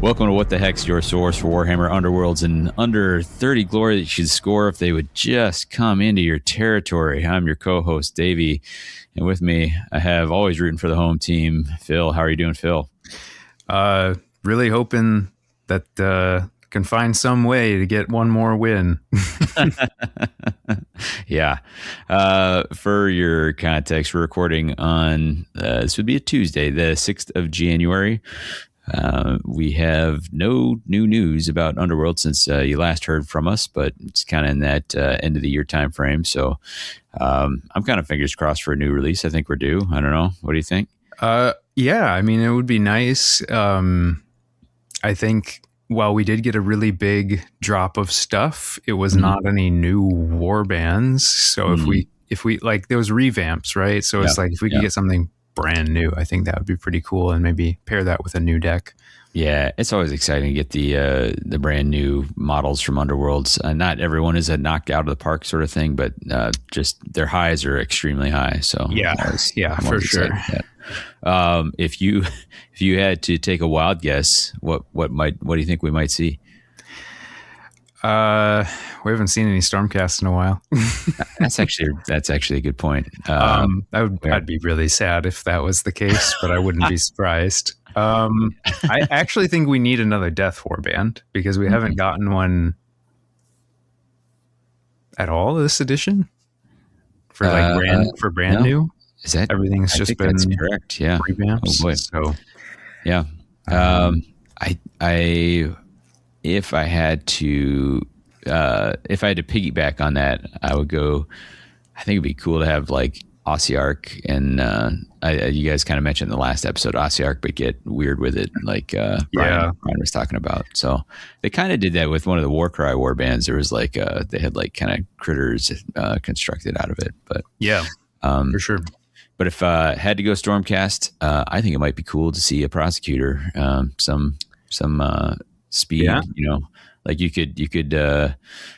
Welcome to What the Heck's your source for Warhammer Underworlds and under 30 glory that you should score if they would just come into your territory. I'm your co-host, Davy, and with me, I have always rooting for the home team, Phil. How are you doing, Phil? Really hoping that can find some way to get one more win. Yeah. For your context, we're recording on, this would be a Tuesday, the 6th of January. We have no new news about Underworld since you last heard from us, but it's kind of in that end of the year time frame. So I'm kind of fingers crossed for a new release. I think we're due. I don't know. What do you think? Yeah, I mean, it would be nice. I think while we did get a really big drop of stuff, it was not any new warbands. So if we like those revamps, right? So it's like if we could get something brand new, I think that would be pretty cool, and maybe pair that with a new deck. Yeah, it's always exciting to get the brand new models from Underworlds. Not everyone is a knocked out of the park sort of thing, but just their highs are extremely high. So yeah, for sure. If you had to take a wild guess, what do you think we might see? We haven't seen any Stormcast in a while. That's actually a good point. I'd be really sad if that was the case, but I wouldn't be surprised. I actually think we need another Death Warband because we haven't gotten one at all this edition for brand new. Is that everything's just been correct? Yeah, revamps. Oh boy. So yeah, If I had to piggyback on that, I would go. I think it'd be cool to have like Ossiarch, and you guys kind of mentioned in the last episode Ossiarch, but get weird with it, like Brian was talking about. So they kind of did that with one of the Warcry warbands. There was like they had like kind of critters constructed out of it, but for sure. But if I had to go Stormcast, I think it might be cool to see a prosecutor, some speed, like you could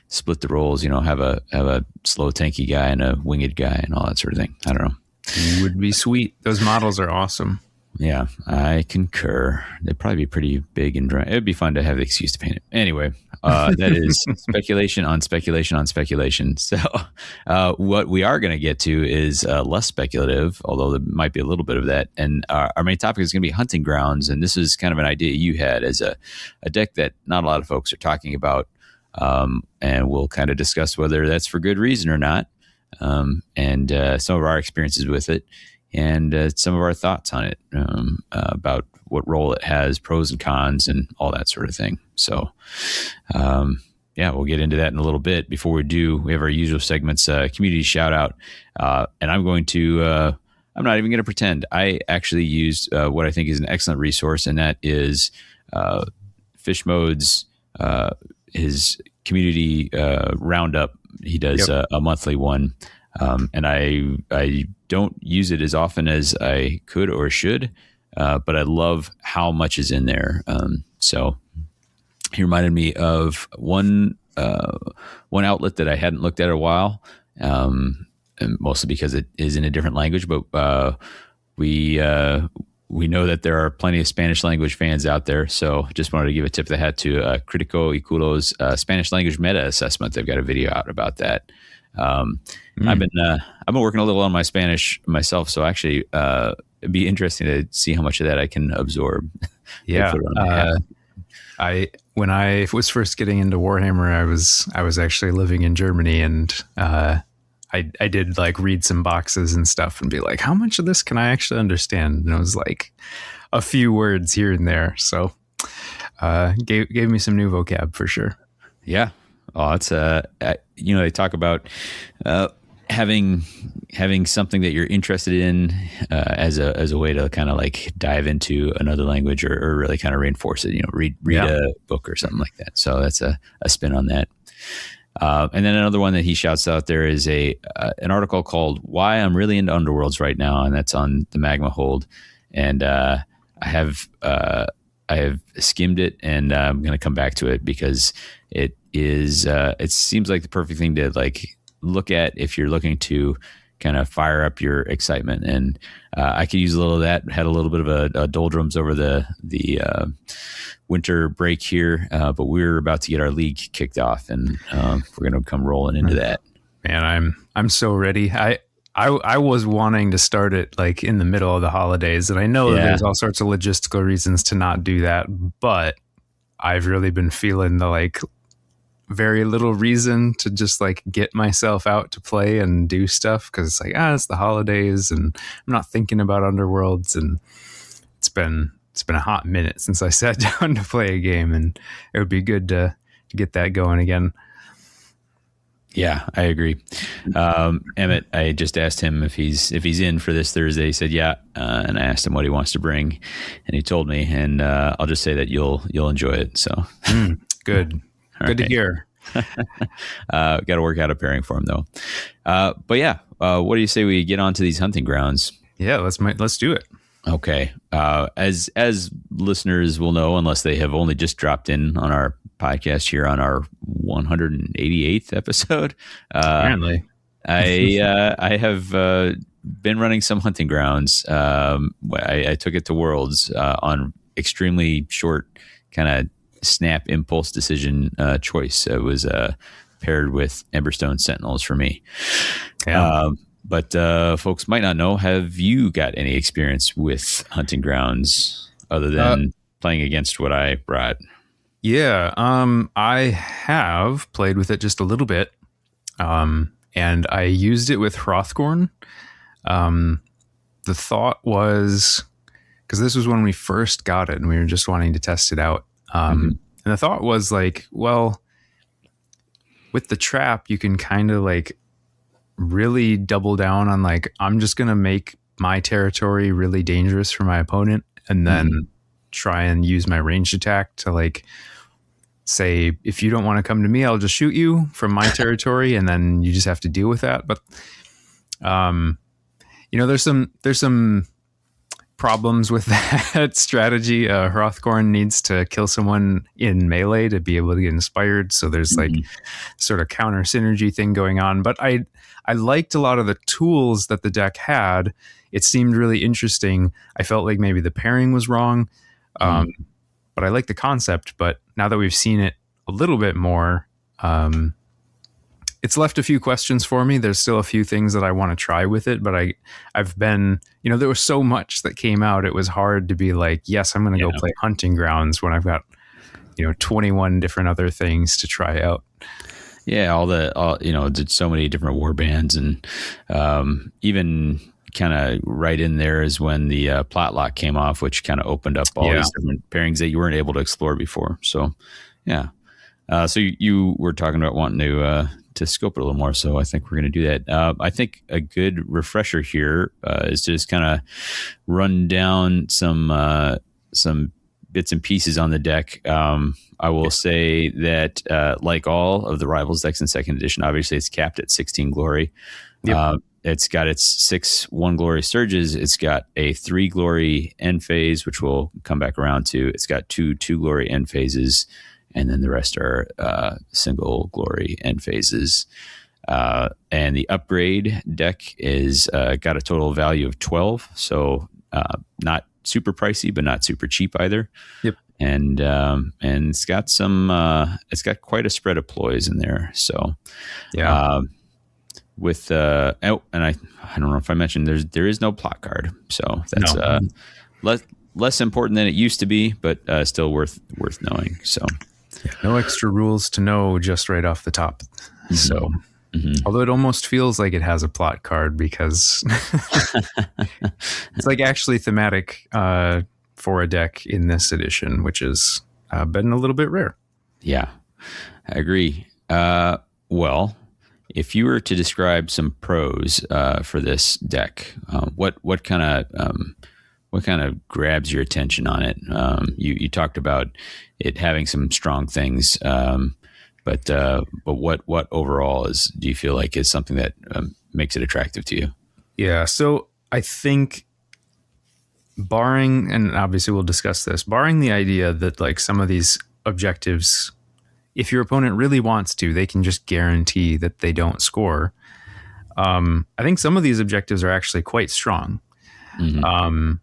split the roles, have a slow tanky guy and a winged guy and all that sort of thing. I don't know. It would be sweet. Those models are awesome. Yeah, I concur. They'd probably be pretty big and dry. It'd be fun to have the excuse to paint it. Anyway, that is speculation on speculation on speculation. So what we are going to get to is less speculative, although there might be a little bit of that. And our main topic is going to be hunting grounds. And this is kind of an idea you had as a deck that not a lot of folks are talking about. And we'll kind of discuss whether that's for good reason or not. And some of our experiences with it. And some of our thoughts on it, about what role it has, pros and cons, and all that sort of thing. So, we'll get into that in a little bit. Before we do, we have our usual segments, community shout out. And I'm going to, I'm not even going to pretend. I actually used what I think is an excellent resource, and that is Fish Mode's, his community roundup. He does a monthly one. And I don't use it as often as I could or should, but I love how much is in there. So he reminded me of one outlet that I hadn't looked at in a while, and mostly because it is in a different language. But we know that there are plenty of Spanish language fans out there. So just wanted to give a tip of the hat to Critico y Culo's Spanish language meta assessment. They've got a video out about that. I've been working a little on my Spanish myself, so actually it'd be interesting to see how much of that I can absorb. Yeah. When I was first getting into Warhammer, I was actually living in Germany, and I did like read some boxes and stuff and be like, how much of this can I actually understand? And it was like a few words here and there. So gave me some new vocab for sure. Yeah. Oh, it's they talk about having something that you're interested in as a way to kind of like dive into another language or really kind of reinforce it. Read a book or something like that. So that's a spin on that. And then another one that he shouts out there is an article called "Why I'm Really into Underworlds Right Now," and that's on the Magma Hold. And I have skimmed it, and I'm going to come back to it because it seems like the perfect thing to like look at if you're looking to kind of fire up your excitement. And I could use a little of that. Had a little bit of a doldrums over the winter break here, but we're about to get our league kicked off, and we're going to come rolling into that. Man, I'm so ready. I was wanting to start it like in the middle of the holidays, and I know that there's all sorts of logistical reasons to not do that, but I've really been feeling the like very little reason to just like get myself out to play and do stuff, because it's like, it's the holidays and I'm not thinking about Underworlds, and it's been a hot minute since I sat down to play a game, and it would be good to get that going again. Yeah, I agree. Emmett, I just asked him if he's in for this Thursday. He said, yeah. And I asked him what he wants to bring, and he told me, and I'll just say that you'll enjoy it. So good. Good to hear. Got to work out a pairing for him though. But yeah, what do you say we get onto these hunting grounds? Yeah, let's do it. Okay. As listeners will know, unless they have only just dropped in on our podcast here on our 188th episode, apparently, I have been running some hunting grounds. I took it to Worlds on extremely short kind of snap impulse decision choice. It was paired with Emberstone Sentinels for me. Yeah. But folks might not know, have you got any experience with hunting grounds other than playing against what I brought? Yeah, I have played with it just a little bit, and I used it with Hrothgorn. The thought was, because this was when we first got it and we were just wanting to test it out, and the thought was like, well, with the trap, you can kind of like really double down on like, I'm just going to make my territory really dangerous for my opponent, and then try and use my ranged attack to like say, if you don't want to come to me, I'll just shoot you from my territory, and then you just have to deal with that. But there's some problems with that strategy. Hrothgorn needs to kill someone in melee to be able to get inspired, so there's like sort of counter synergy thing going on. But I liked a lot of the tools that the deck had. It seemed really interesting. I felt like maybe the pairing was wrong, but I like the concept. But now that we've seen it a little bit more, it's left a few questions for me. There's still a few things that I want to try with it, but I've been, there was so much that came out. It was hard to be like, yes, I'm going to go play hunting grounds when I've got, 21 different other things to try out. Yeah. Did so many different warbands, and even kind of right in there is when the plot lock came off, which kind of opened up all these different pairings that you weren't able to explore before. So, yeah. So you were talking about wanting to scope it a little more, so I think we're going to do that. I think a good refresher here is to just kind of run down some bits and pieces on the deck. I will say that like all of the Rivals decks in second edition, obviously it's capped at 16 glory. Yep. It's got its 6 1 glory surges. It's got a 3 glory end phase, which we'll come back around to. It's got 2 glory end phases, and then the rest are single glory end phases. And the upgrade deck is got a total value of 12, so not super pricey, but not super cheap either. Yep. And it's got it's got quite a spread of ploys in there. So yeah. And I don't know if I mentioned there is no plot card, so that's less important than it used to be, but still worth knowing. So. Yeah, no extra rules to know just right off the top. So, although it almost feels like it has a plot card, because it's like actually thematic for a deck in this edition, which has been a little bit rare. Yeah, I agree. Well, if you were to describe some pros for this deck, what kind of grabs your attention on it? You talked about it having some strong things, but what overall do you feel like is something that makes it attractive to you? Yeah, so I think barring, and obviously we'll discuss this, barring the idea that like some of these objectives, if your opponent really wants to, they can just guarantee that they don't score. I think some of these objectives are actually quite strong. Mm-hmm.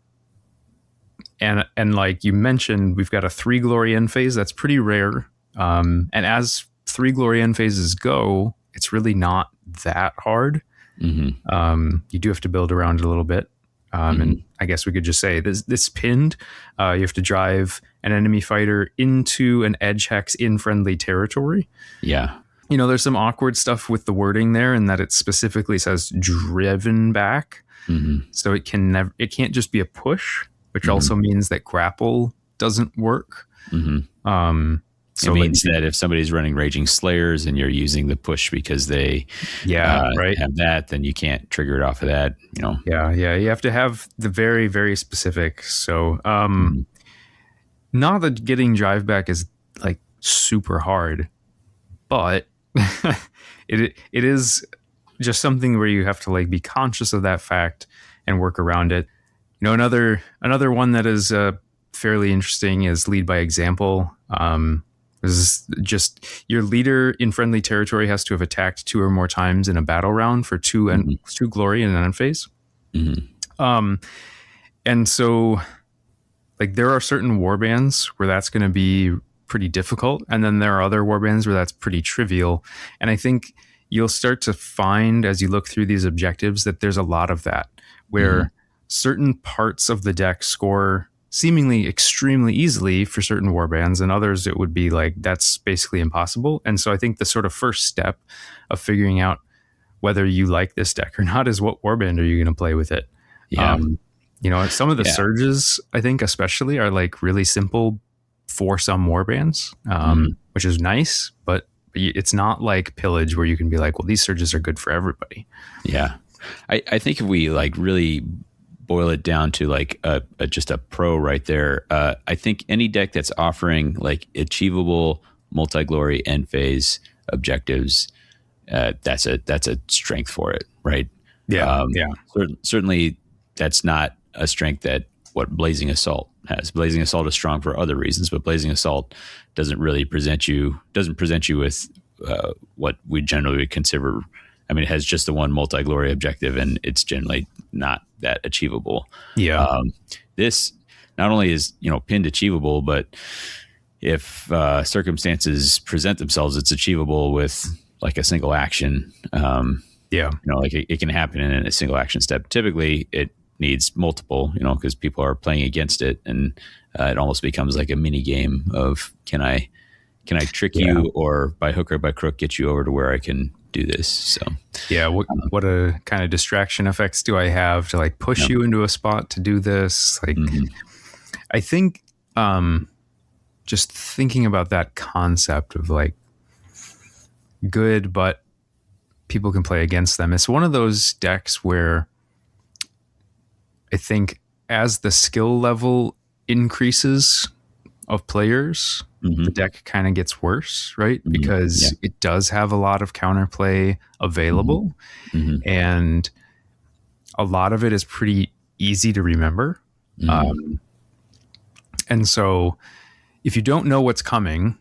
And like you mentioned, we've got a 3 glory end phase. That's pretty rare. And as 3 glory end phases go, it's really not that hard. Mm-hmm. You do have to build around it a little bit. And I guess we could just say this pinned, you have to drive an enemy fighter into an edge hex in friendly territory. Yeah. You know, there's some awkward stuff with the wording there, and that it specifically says driven back. Mm-hmm. So it can't just be a push, which also means that grapple doesn't work. Mm-hmm. So it means that if somebody's running Raging Slayers and you're using the push because they have that, then you can't trigger it off of that, you know? Yeah. You have to have the very, very specific. So not that getting drive back is like super hard, but it is just something where you have to like be conscious of that fact and work around it. You know, another one that is fairly interesting is lead by example. This is just your leader in friendly territory has to have attacked 2 or more times in a battle round for 2 glory in an end phase. And so like there are certain warbands where that's going to be pretty difficult. And then there are other warbands where that's pretty trivial. And I think you'll start to find as you look through these objectives that there's a lot of that where certain parts of the deck score seemingly extremely easily for certain warbands, and others it would be like that's basically impossible. And so I think the sort of first step of figuring out whether you like this deck or not is what warband are you going to play with it. You know, some of the surges I think especially are like really simple for some warbands, which is nice, but it's not like pillage where you can be like, well, these surges are good for everybody. Yeah, I think if we like really boil it down to like just a pro right there, I think any deck that's offering like achievable multi-glory end phase objectives, that's a strength for it, right? Certainly that's not a strength that what Blazing Assault has. Blazing Assault is strong for other reasons, but Blazing Assault doesn't present you with what we generally would consider. I mean, it has just the one multi-glory objective, and it's generally not that achievable. This not only is, you know, pinned achievable, but if circumstances present themselves, it's achievable with like a single action. You know, like it can happen in a single action step. Typically, it needs multiple, you know, because people are playing against it, and it almost becomes like a mini game of can I trick you, or by hook or by crook get you over to where I can do this. So what a kind of distraction effects do I have to like push you into a spot to do this? Like I think just thinking about that concept of like good, but people can play against them. It's one of those decks where I think as the skill level increases of players, the deck kind of gets worse, right? Because it does have a lot of counterplay available, and a lot of it is pretty easy to remember. And so if you don't know what's coming,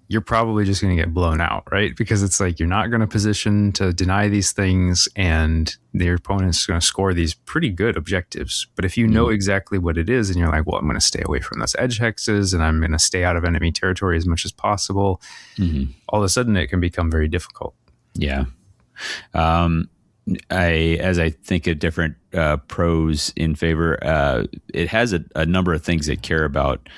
you're probably just going to get blown out, right? Because it's like you're not going to position to deny these things, and your opponent's going to score these pretty good objectives. But if you know exactly what it is, and you're like, well, I'm going to stay away from those edge hexes, and I'm going to stay out of enemy territory as much as possible, all of a sudden it can become very difficult. Yeah. As I think of different pros in favor, it has a number of things that care about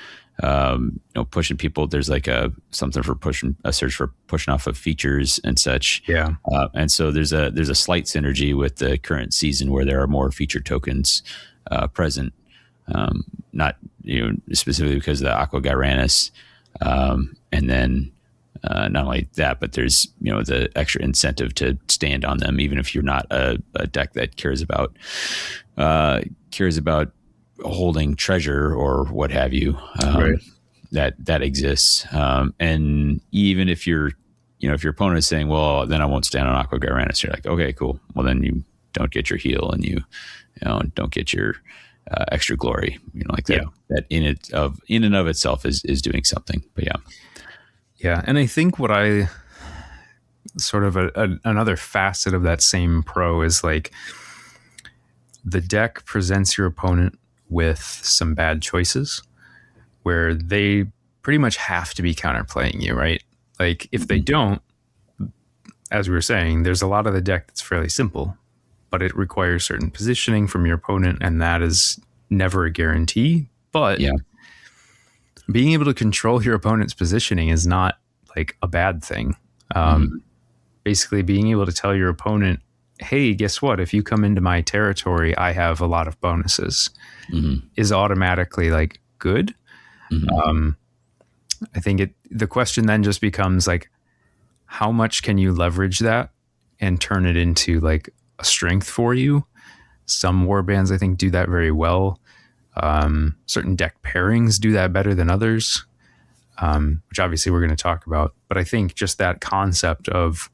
you know, pushing people. There's like a search for pushing off of features and such. And so there's a slight synergy with the current season where there are more feature tokens present. Not, you know, specifically because of the Aqua Gyranus. And then not only that, but there's, you know, the extra incentive to stand on them, even if you're not a deck that cares about holding treasure or what have you. That exists. And even if if your opponent is saying, well, then I won't stand on Aqua Gyranus, you're like, okay, cool. Well, then you don't get your heal, and you don't get your extra glory, you know, like that. That in and of itself is doing something. But and I think what I sort of another facet of that same pro is like the deck presents your opponent with some bad choices where they pretty much have to be counterplaying you, right? Like if they don't, as we were saying, there's a lot of the deck that's fairly simple, but it requires certain positioning from your opponent, and that is never a guarantee. But Yeah. being able to control your opponent's positioning is not like a bad thing. Basically being able to tell your opponent, hey, guess what? If you come into my territory, I have a lot of bonuses, is automatically like good. I think the question then just becomes like, how much can you leverage that and turn it into like a strength for you? Some warbands, I think, do that very well. Certain deck pairings do that better than others, which obviously we're going to talk about. But I think just that concept of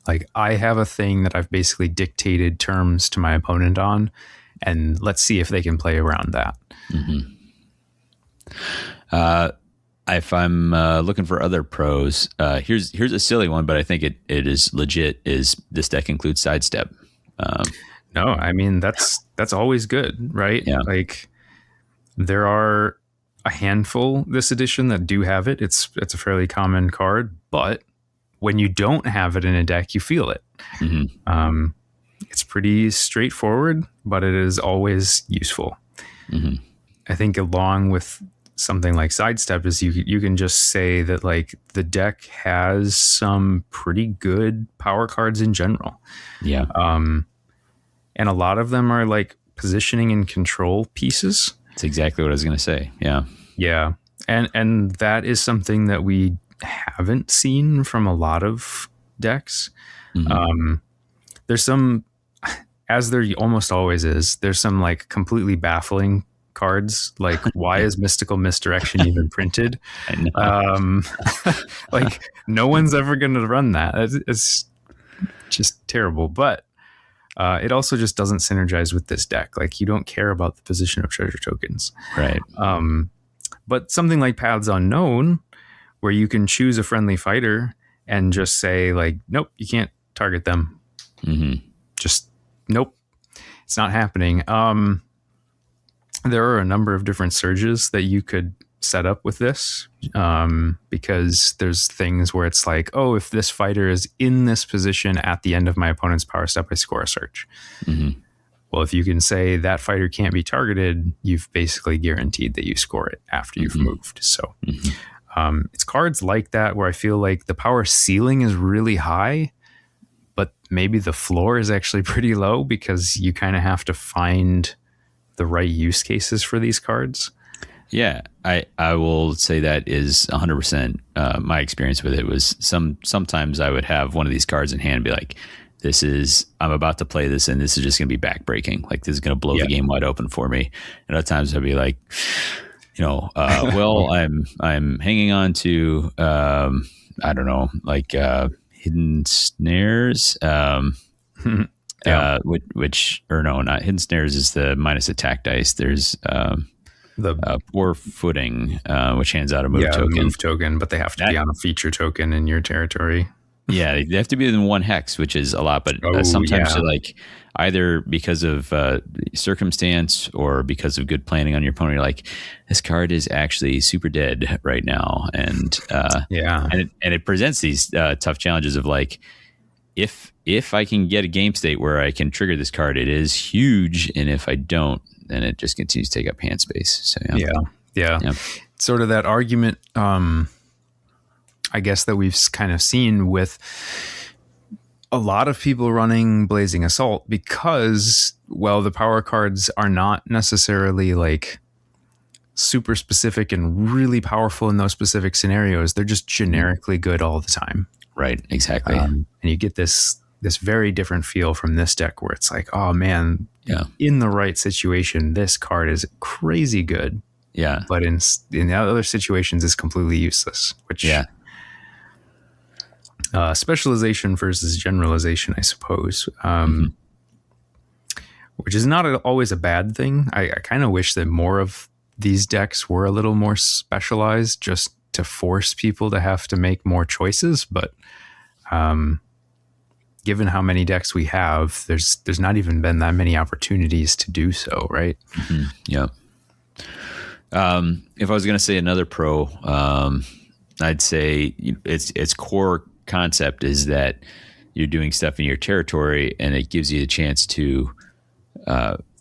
like, I have a thing that I've basically dictated terms to my opponent on, and let's see if they can play around that. If I'm looking for other pros, here's a silly one, but I think it is legit. Is this deck includes sidestep? No, I mean that's always good, right? Yeah. Like there are a handful this edition that do have it. It's a fairly common card, but when you don't have it in a deck, you feel it. It's pretty straightforward, but it is always useful. I think along with something like sidestep is you can just say that like the deck has some pretty good power cards in general. Yeah. And a lot of them are like positioning and control pieces. That's exactly what I was going to say. Yeah. Yeah. And that is something that we haven't seen from a lot of decks. There's some, as there almost always is, there's some like completely baffling cards. Like, why is Mystical Misdirection even printed? I know. Like, no one's ever going to run that. It's just terrible. But it also just doesn't synergize with this deck. Like, you don't care about the position of treasure tokens. Right. But something like Paths Unknown, where you can choose a friendly fighter and just say, like, nope, you can't target them. Just, nope, it's not happening. There are a number of different surges that you could set up with this, because there's things where it's like, oh, if this fighter is in this position at the end of my opponent's power step, I score a surge. Well, if you can say that fighter can't be targeted, you've basically guaranteed that you score it after you've moved. So it's cards like that where I feel like the power ceiling is really high, but maybe the floor is actually pretty low because you kind of have to find the right use cases for these cards. Yeah, I will say that is 100% my experience with it. Was sometimes I would have one of these cards in hand and be like, I'm about to play this and this is just going to be backbreaking. Like, this is going to blow the game wide open for me. And other times I'd be like, well, I'm hanging on to, I don't know, like hidden snares, which not hidden snares is the minus attack dice. There's the poor footing, which hands out a move token, but they have to be on a feature token in your territory. Yeah, they have to be within one hex, which is a lot. But sometimes you're like, either because of circumstance or because of good planning on your opponent, you're like, this card is actually super dead right now, and it presents these tough challenges of like, if I can get a game state where I can trigger this card, it is huge, and if I don't, then it just continues to take up hand space. So yeah. Sort of that argument, I guess, that we've kind of seen with a lot of people running Blazing Assault because, well, the power cards are not necessarily like super specific and really powerful in those specific scenarios. They're just generically good all the time. Right, exactly. And you get this very different feel from this deck where it's like, oh man, in the right situation, this card is crazy good. Yeah. But in other situations, it's completely useless, which specialization versus generalization, I suppose, which is not always a bad thing. I kind of wish that more of these decks were a little more specialized just to force people to have to make more choices. But given how many decks we have, there's not even been that many opportunities to do so, right? Mm-hmm. Yeah. If I was going to say another pro, I'd say its core concept is that you're doing stuff in your territory, and it gives you a chance to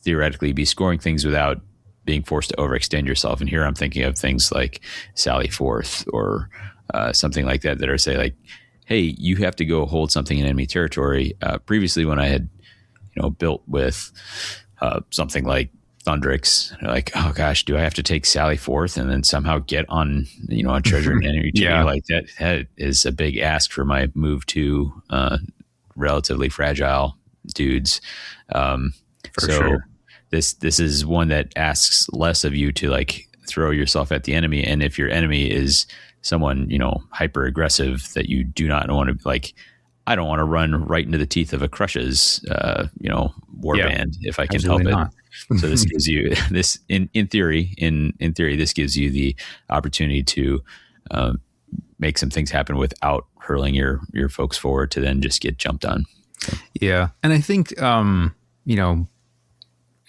theoretically be scoring things without being forced to overextend yourself. And here I'm thinking of things like Sally Forth or something like that are say like, hey, you have to go hold something in enemy territory. Previously, when I had built with something like Thundrix, like, oh gosh, do I have to take Sally Forth and then somehow get on on treasure and enemy Yeah. like that? That is a big ask for my move to relatively fragile dudes. For sure. This is one that asks less of you to like throw yourself at the enemy, and if your enemy is someone hyper aggressive that you do not want to like. I don't want to run right into the teeth of a Crush's, warband if I can help it. So this gives you this in theory, this gives you the opportunity to make some things happen without hurling your folks forward to then just get jumped on. So. Yeah, and I think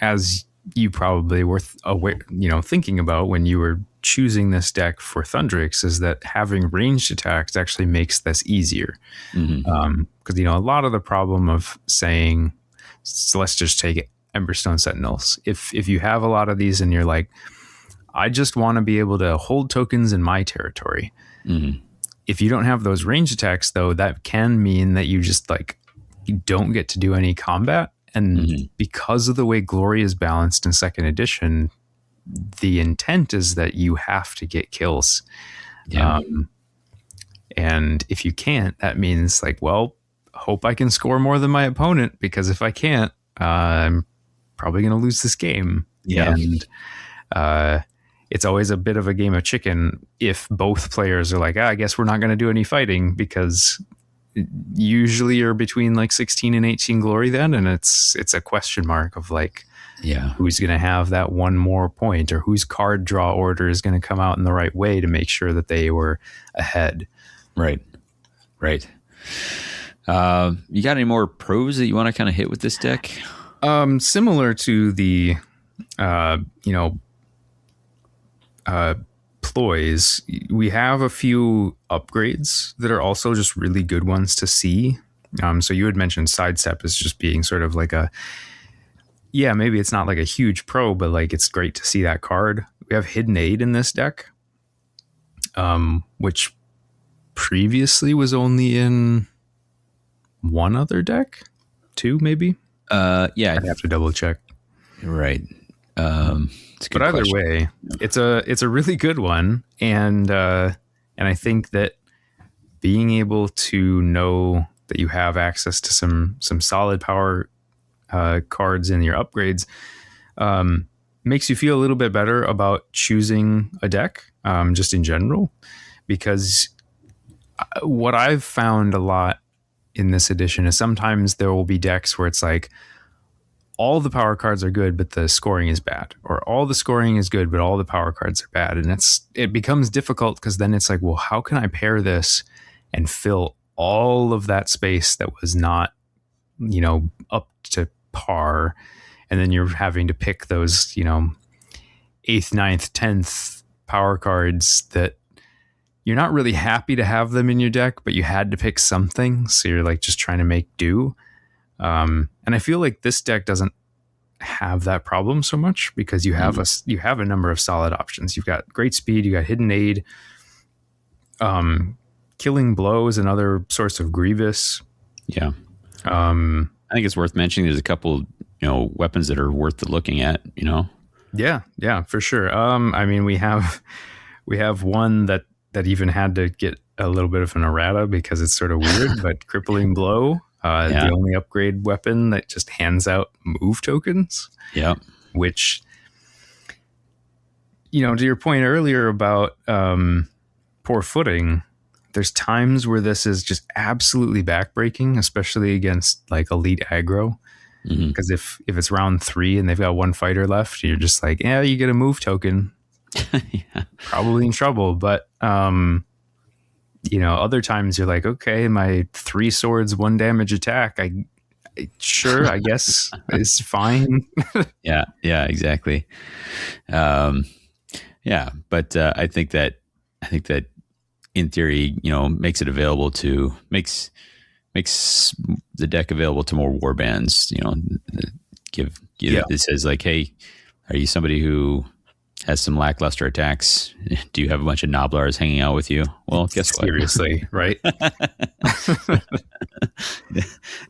as you probably were aware, thinking about when you were choosing this deck for Thundrix, is that having ranged attacks actually makes this easier. Because a lot of the problem of saying, so let's just take it, Emberstone Sentinels. If you have a lot of these and you're like, I just want to be able to hold tokens in my territory. If you don't have those range attacks, though, that can mean that you just like you don't get to do any combat. And because of the way Glory is balanced in second edition, the intent is that you have to get kills. Yeah. And if you can't, that means like, well, hope I can score more than my opponent, because if I can't, I'm probably going to lose this game. Yeah. And it's always a bit of a game of chicken if both players are like, I guess we're not going to do any fighting, because usually you're between like 16 and 18 glory then, and it's a question mark of like, who's going to have that one more point, or whose card draw order is going to come out in the right way to make sure that they were ahead. Right. You got any more pros that you want to kind of hit with this deck? Similar to the ploys, we have a few upgrades that are also just really good ones to see. So you had mentioned Sidestep as just being sort of like maybe it's not like a huge pro, but like it's great to see that card. We have Hidden Aid in this deck, which previously was only in one other deck, two maybe. I'd have to double check. Right. But either way, it's a really good one, and I think that being able to know that you have access to some solid power cards in your upgrades makes you feel a little bit better about choosing a deck, just in general, because what I've found a lot in this edition is sometimes there will be decks where it's like all the power cards are good, but the scoring is bad, or all the scoring is good, but all the power cards are bad. And it becomes difficult, because then it's like, well, how can I pair this and fill all of that space that was not, up to par? And then you're having to pick those, 8th, 9th, 10th power cards that you're not really happy to have them in your deck, but you had to pick something. So you're like just trying to make do. And I feel like this deck doesn't have that problem so much, because you have a number of solid options. You've got Great Speed, you got Hidden Aid, Killing Blow is another source of Grievous. Yeah. I think it's worth mentioning there's a couple, weapons that are worth looking at, Yeah, for sure. I mean, we have one that even had to get a little bit of an errata because it's sort of weird, but Crippling Blow, the only upgrade weapon that just hands out move tokens. Yeah. Which, to your point earlier about poor footing, there's times where this is just absolutely backbreaking, especially against like elite aggro. Because if it's round 3 and they've got one fighter left, you're just like, you get a move token. Probably in trouble. But other times you're like, okay, my 3 swords, 1 damage attack. Sure, I guess it's fine. Yeah, exactly. Yeah, but I think that in theory, makes the deck available to more warbands. Give it says like, hey, are you somebody who has some lackluster attacks? Do you have a bunch of Noblars hanging out with you? Well, guess what? Seriously, right?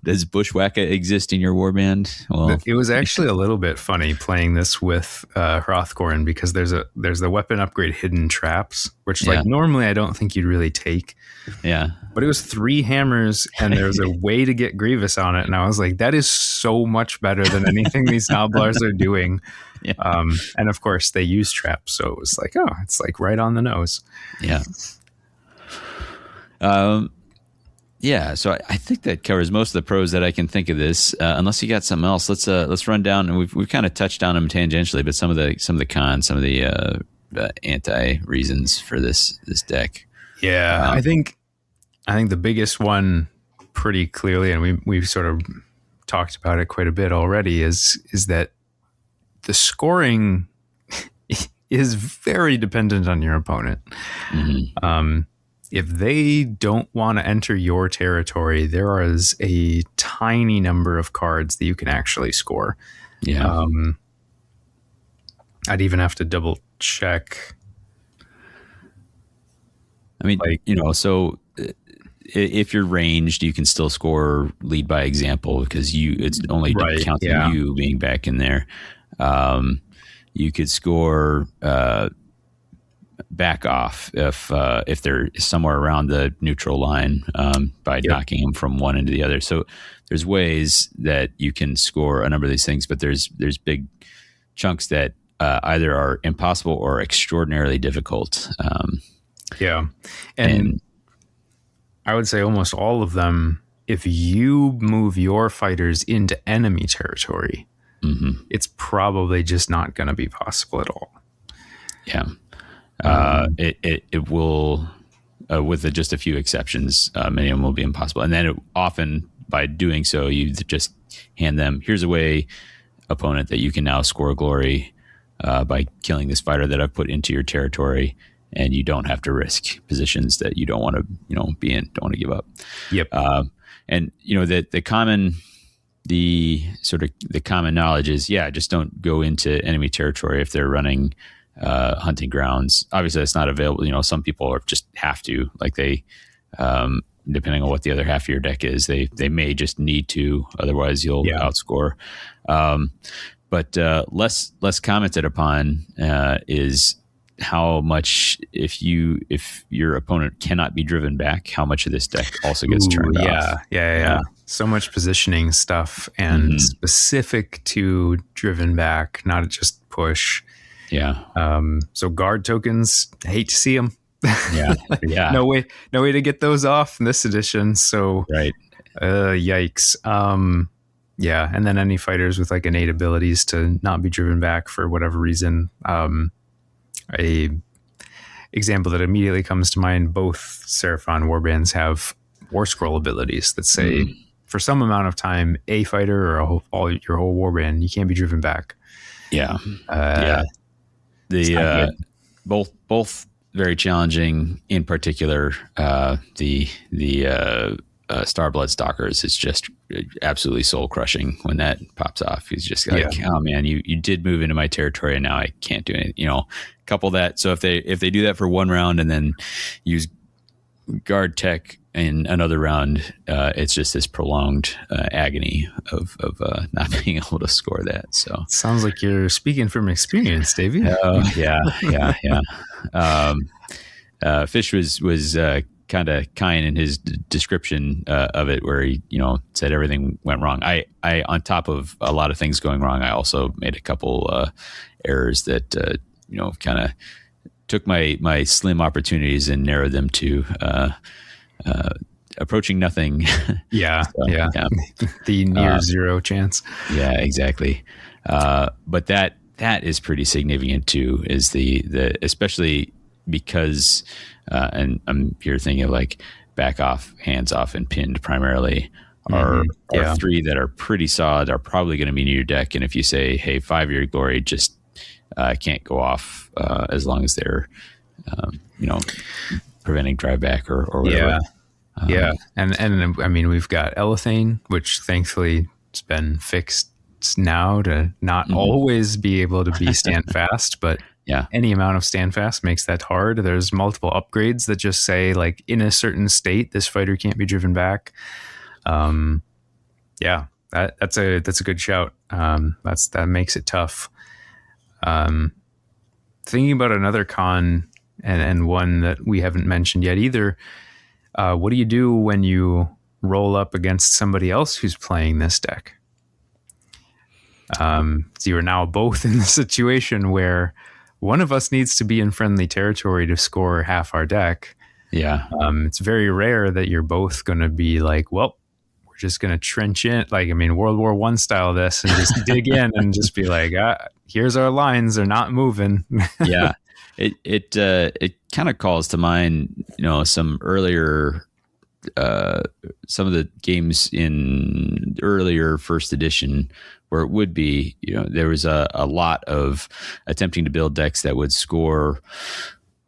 Does Bushwhacka exist in your warband? Well, it was actually a little bit funny playing this with Hrothgorn, because there's the weapon upgrade hidden traps, which like normally I don't think you'd really take. Yeah. But it was 3 hammers and there was a way to get Grievous on it. And I was like, that is so much better than anything these Noblars are doing. Yeah. And of course they use traps. So it was like, oh, it's like right on the nose. Yeah. Yeah. So I think that covers most of the pros that I can think of this. Unless you got something else, let's run down, and we've kind of touched on them tangentially, but some of the cons, some of the anti reasons for this deck. Yeah. I think the biggest one pretty clearly, and we've sort of talked about it quite a bit already, is that the scoring is very dependent on your opponent. Mm-hmm. If they don't want to enter your territory, there is a tiny number of cards that you can actually score. Yeah. I'd even have to double check. I mean, so if you're ranged, you can still score lead by example, because it's only counting you being back in there. You could score back off if they're somewhere around the neutral line by knocking them from one into the other. So there's ways that you can score a number of these things, but there's big chunks that either are impossible or extraordinarily difficult. And I would say almost all of them, if you move your fighters into enemy territory, it's probably just not going to be possible at all. Yeah. It will, with just a few exceptions, many of them will be impossible. And then often by doing so, you just hand them, here's a way, opponent, that you can now score glory by killing this fighter that I've put into your territory, and you don't have to risk positions that you don't want to, be in, don't want to give up. Yep. And the common knowledge is, just don't go into enemy territory if they're running hunting grounds. Obviously that's not available. Some people just have to, like they, depending on what the other half of your deck is, they may just need to, otherwise you'll outscore. But less commented upon is how much, if your opponent cannot be driven back, how much of this deck also gets turned off. Yeah. So much positioning stuff, and specific to driven back, not just push. Yeah. So guard tokens, hate to see them. Yeah. No way to get those off in this edition. So right. Yikes. And then any fighters with like innate abilities to not be driven back for whatever reason. A example that immediately comes to mind, both Seraphon warbands have war scroll abilities that say for some amount of time, a fighter or your whole warband, you can't be driven back. Yeah. Both very challenging. In particular, the Starblood Stalkers is just absolutely soul crushing when that pops off. He's just like, oh man, you did move into my territory and now I can't do anything. Couple that. So if they do that for one round and then use guard tech in another round, it's just this prolonged agony of not being able to score that. So sounds like you're speaking from experience, Davy. Oh yeah. Fish was kind of kind in his description of it, where he said everything went wrong. I on top of a lot of things going wrong, I also made a couple errors that kind of took my slim opportunities and narrowed them to approaching nothing. Yeah. The near zero chance. Yeah, exactly. But that is pretty significant too, is the especially because and I'm here thinking of like back off, hands off, and pinned primarily are Yeah. three that are pretty solid, are probably going to be in your deck. And if you say, hey, 5-year glory just can't go off as long as they're preventing drive back or whatever. Yeah. And I mean, we've got Elethane, which thankfully it's been fixed now to not always be able to be stand fast, but yeah, any amount of stand fast makes that hard. There's multiple upgrades that just say like in a certain state, this fighter can't be driven back. Yeah, that's a good shout. That makes it tough. Thinking about another con and one that we haven't mentioned yet either. What do you do when you roll up against somebody else who's playing this deck? So you are now both in the situation where one of us needs to be in friendly territory to score half our deck. Yeah. It's very rare that you're both going to be like, well, we're just going to trench in, like, I mean, World War I style this, and just dig in and just be like, here's our lines. They're not moving. Yeah. It kind of calls to mind, some earlier, some of the games in earlier first edition where it would be, there was a lot of attempting to build decks that would score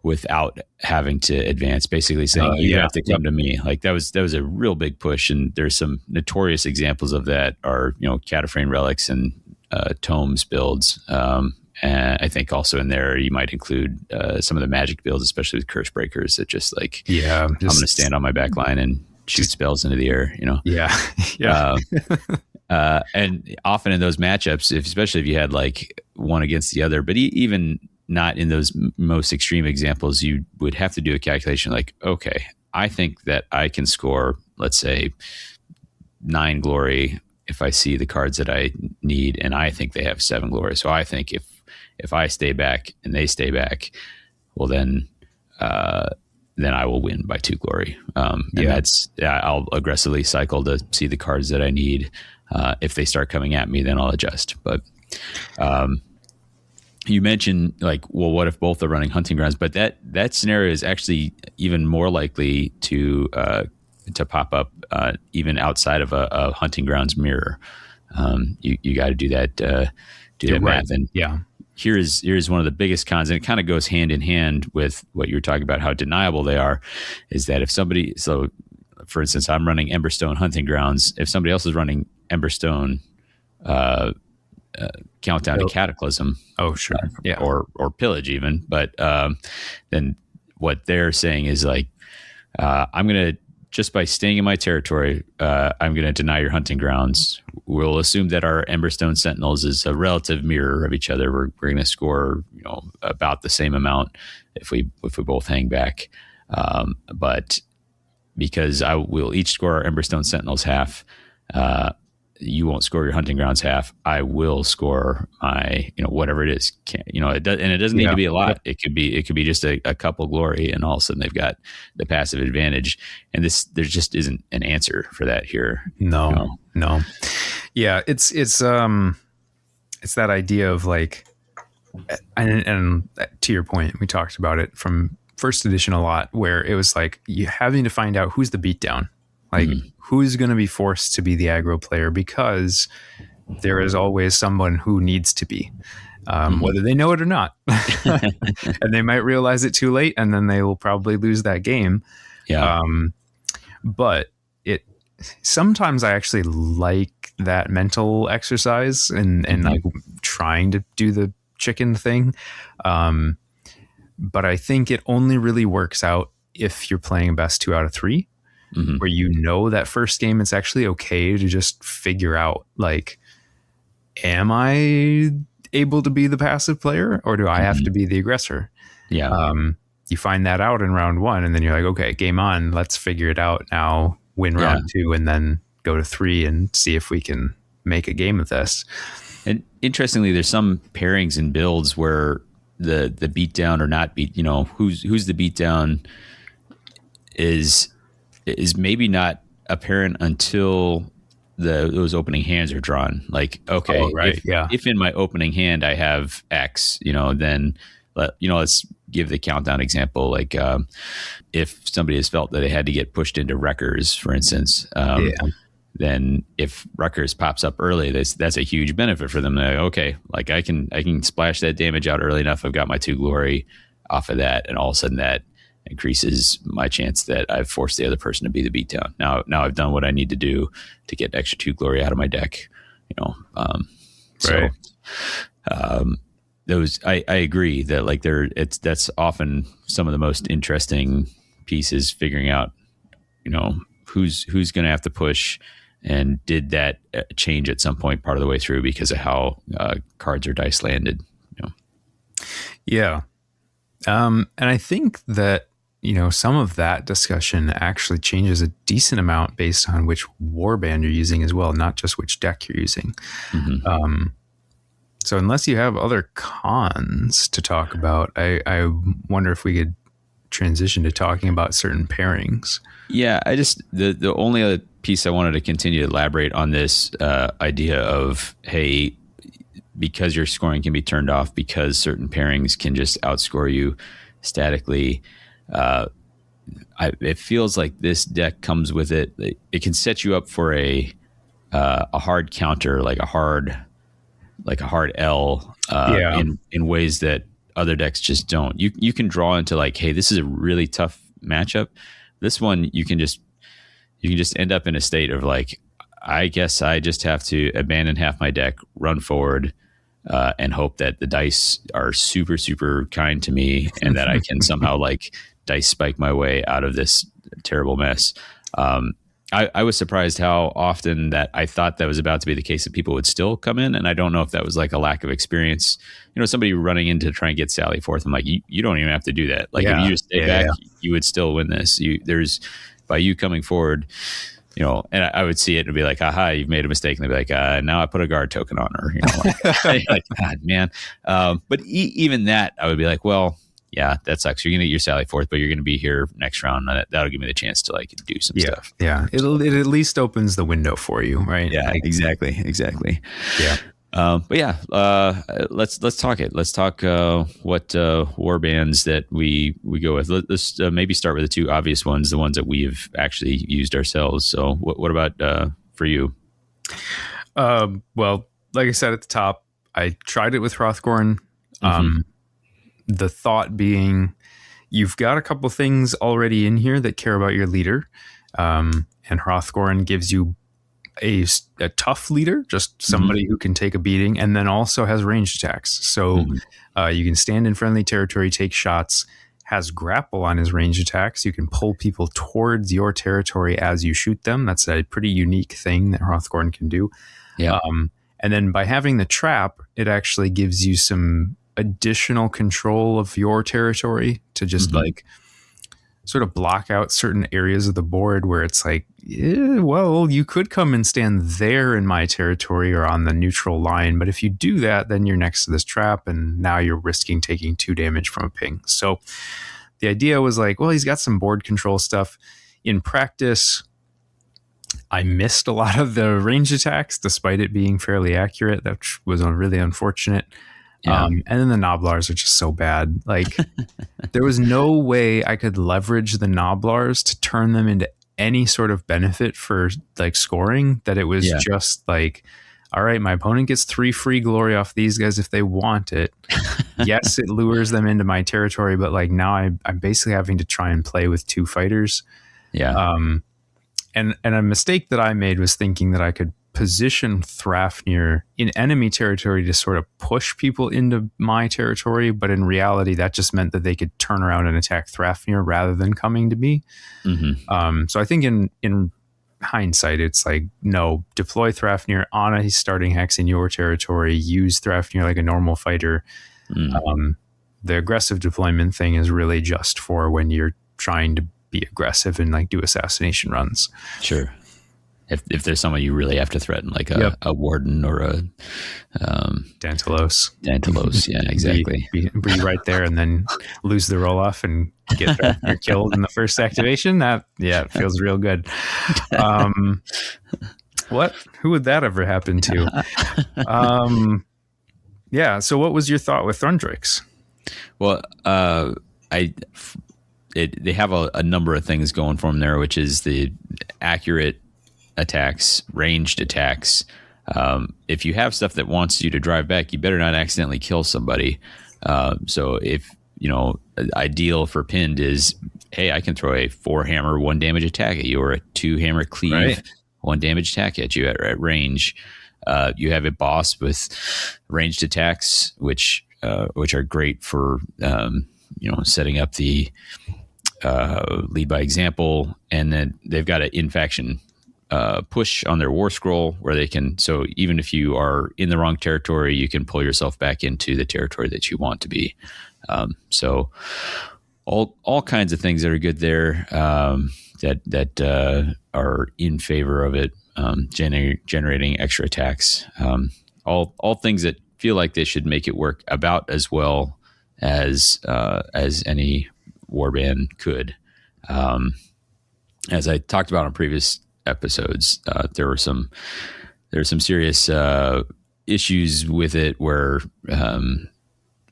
without having to advance, basically saying you have to come to me. Like that was a real big push. And there's some notorious examples of that are, Cataphrane Relics and Tomes builds. And I think also in there, you might include some of the Magic builds, especially with Curse Breakers that just like, I'm going to stand on my back line and shoot spells into the air, Yeah. And often in those matchups, especially if you had like one against the other, but even not in those most extreme examples, you would have to do a calculation like, okay, I think that I can score, let's say 9 glory if I see the cards that I need, and I think they have 7 glory. So I think if I stay back and they stay back, well then I will win by 2 glory. And I'll aggressively cycle to see the cards that I need. If they start coming at me, then I'll adjust. But you mentioned like, well, what if both are running hunting grounds? But that scenario is actually even more likely to pop up even outside of a hunting grounds mirror. You got to do that math. And here's one of the biggest cons, and it kind of goes hand in hand with what you were talking about, how deniable they are, is that if somebody, so for instance, I'm running Emberstone Hunting Grounds. If somebody else is running Emberstone Countdown to Cataclysm, or Pillage even, but then what they're saying is like, I'm going to, just by staying in my territory, I'm going to deny your hunting grounds. We'll assume that our Emberstone Sentinels is a relative mirror of each other. We're going to score, about the same amount if we both hang back. But because we'll each score our Emberstone Sentinels half, you won't score your hunting grounds half. I will score my, whatever it is. It does, and it doesn't need to be a lot. It could be just a couple glory, and all of a sudden they've got the passive advantage. And there just isn't an answer for that here. No. Yeah, it's that idea of like, and to your point, we talked about it from first edition a lot, where it was like you having to find out who's the beatdown. Like, who's going to be forced to be the aggro player, because there is always someone who needs to be, whether they know it or not. And they might realize it too late, and then they will probably lose that game. Yeah. But sometimes I actually like that mental exercise and like trying to do the chicken thing. But I think it only really works out if you're playing a best 2 out of 3. Where that first game it's actually okay to just figure out like, am I able to be the passive player, or do I have to be the aggressor? You find that out in round 1, and then you're like, okay, game on, let's figure it out now, win round 2, and then go to 3 and see if we can make a game of this. And interestingly, there's some pairings and builds where the beatdown or not beat, who's the beatdown is maybe not apparent until those opening hands are drawn. Like, okay, if in my opening hand I have X, then let's give the countdown example, like if somebody has felt that they had to get pushed into wreckers, for instance, then if wreckers pops up early, that's a huge benefit for them. Like, okay, like I can splash that damage out early enough. I've got my 2 glory off of that, and all of a sudden that increases my chance that I've forced the other person to be the beatdown. Now I've done what I need to do to get extra 2 glory out of my deck. Right. Those I agree that like that's often some of the most interesting pieces, figuring out who's going to have to push, and did that change at some point part of the way through because of how cards or dice landed. Yeah. And I think that some of that discussion actually changes a decent amount based on which warband you're using as well, not just which deck you're using. Mm-hmm. So unless you have other cons to talk about, I wonder if we could transition to talking about certain pairings. Yeah, the only other piece I wanted to continue to elaborate on this idea of, hey, because your scoring can be turned off because certain pairings can just outscore you statically. It feels like this deck comes with it. It can set you up for a hard counter, like a hard L in ways that other decks just don't. You can draw into like, hey, this is a really tough matchup. This one you can just end up in a state of like, I guess I just have to abandon half my deck, run forward, and hope that the dice are super, super kind to me and that I can somehow like dice spike my way out of this terrible mess. I was surprised how often that I thought that was about to be the case, that people would still come in. And I don't know if that was like a lack of experience. Somebody running in to try and get Sally forth. I'm like, you don't even have to do that. Like if you just stay back, you would still win this. By you coming forward, and I would see it and be like, aha, you've made a mistake. And they'd be like, now I put a guard token on her. Like, God, man. But even that, I would be like, well, yeah, that sucks. You're going to get your Sally forth, but you're going to be here next round. That'll give me the chance to like do some stuff. Yeah. It at least opens the window for you, right? Yeah, like, exactly. Yeah. But yeah, let's talk it. Let's talk what warbands that we go with. Let's maybe start with the 2 obvious ones, the ones that we have actually used ourselves. So what about for you? Well, like I said at the top, I tried it with Hrothgorn. The thought being, you've got a couple things already in here that care about your leader, and Hrothgorn gives you a tough leader, just somebody who can take a beating, and then also has ranged attacks. So you can stand in friendly territory, take shots, has grapple on his ranged attacks. You can pull people towards your territory as you shoot them. That's a pretty unique thing that Hrothgorn can do. Yeah. And then by having the trap, it actually gives you some additional control of your territory to just like sort of block out certain areas of the board where it's like, well, you could come and stand there in my territory or on the neutral line. But if you do that, then you're next to this trap and now you're risking taking 2 damage from a ping. So the idea was like, well, he's got some board control stuff. In practice, I missed a lot of the range attacks despite it being fairly accurate. That was really unfortunate. Yeah. And then the Noblars are just so bad. Like there was no way I could leverage the Noblars to turn them into any sort of benefit for like scoring, that it was just like, all right, my opponent gets 3 free glory off these guys if they want it. Yes, it lures them into my territory, but like now I'm basically having to try and play with 2 fighters. Yeah. And a mistake that I made was thinking that I could position Thrafnir in enemy territory to sort of push people into my territory, but in reality that just meant that they could turn around and attack Thrafnir rather than coming to me. So I think in hindsight it's like, no, deploy Thrafnir on a starting hex in your territory, use Thrafnir like a normal fighter. The aggressive deployment thing is really just for when you're trying to be aggressive and like do assassination runs. Sure. If there's someone you really have to threaten, like a warden or a Dantalos. Yeah, exactly. Be right there and then lose the roll off and get you're killed in the first activation. That it feels real good. Who would that ever happen to? So what was your thought with Thundrix? Well, I they have a number of things going for them there, which is the accurate attacks, ranged attacks. If you have stuff that wants you to drive back, you better not accidentally kill somebody. So if ideal for pinned is, hey, I can throw a 4 hammer 1 damage attack at you, or a 2 hammer cleave Right. 1 damage attack at you at range. You have a boss with ranged attacks, which are great for setting up the lead by example, and then they've got an in-faction push on their war scroll where they can, so even if you are in the wrong territory, you can pull yourself back into the territory that you want to be. So all kinds of things that are good there, that are in favor of it, generating extra attacks, all things that feel like they should make it work about as well as any warband could. As I talked about on previous episodes, there were some serious issues with it where,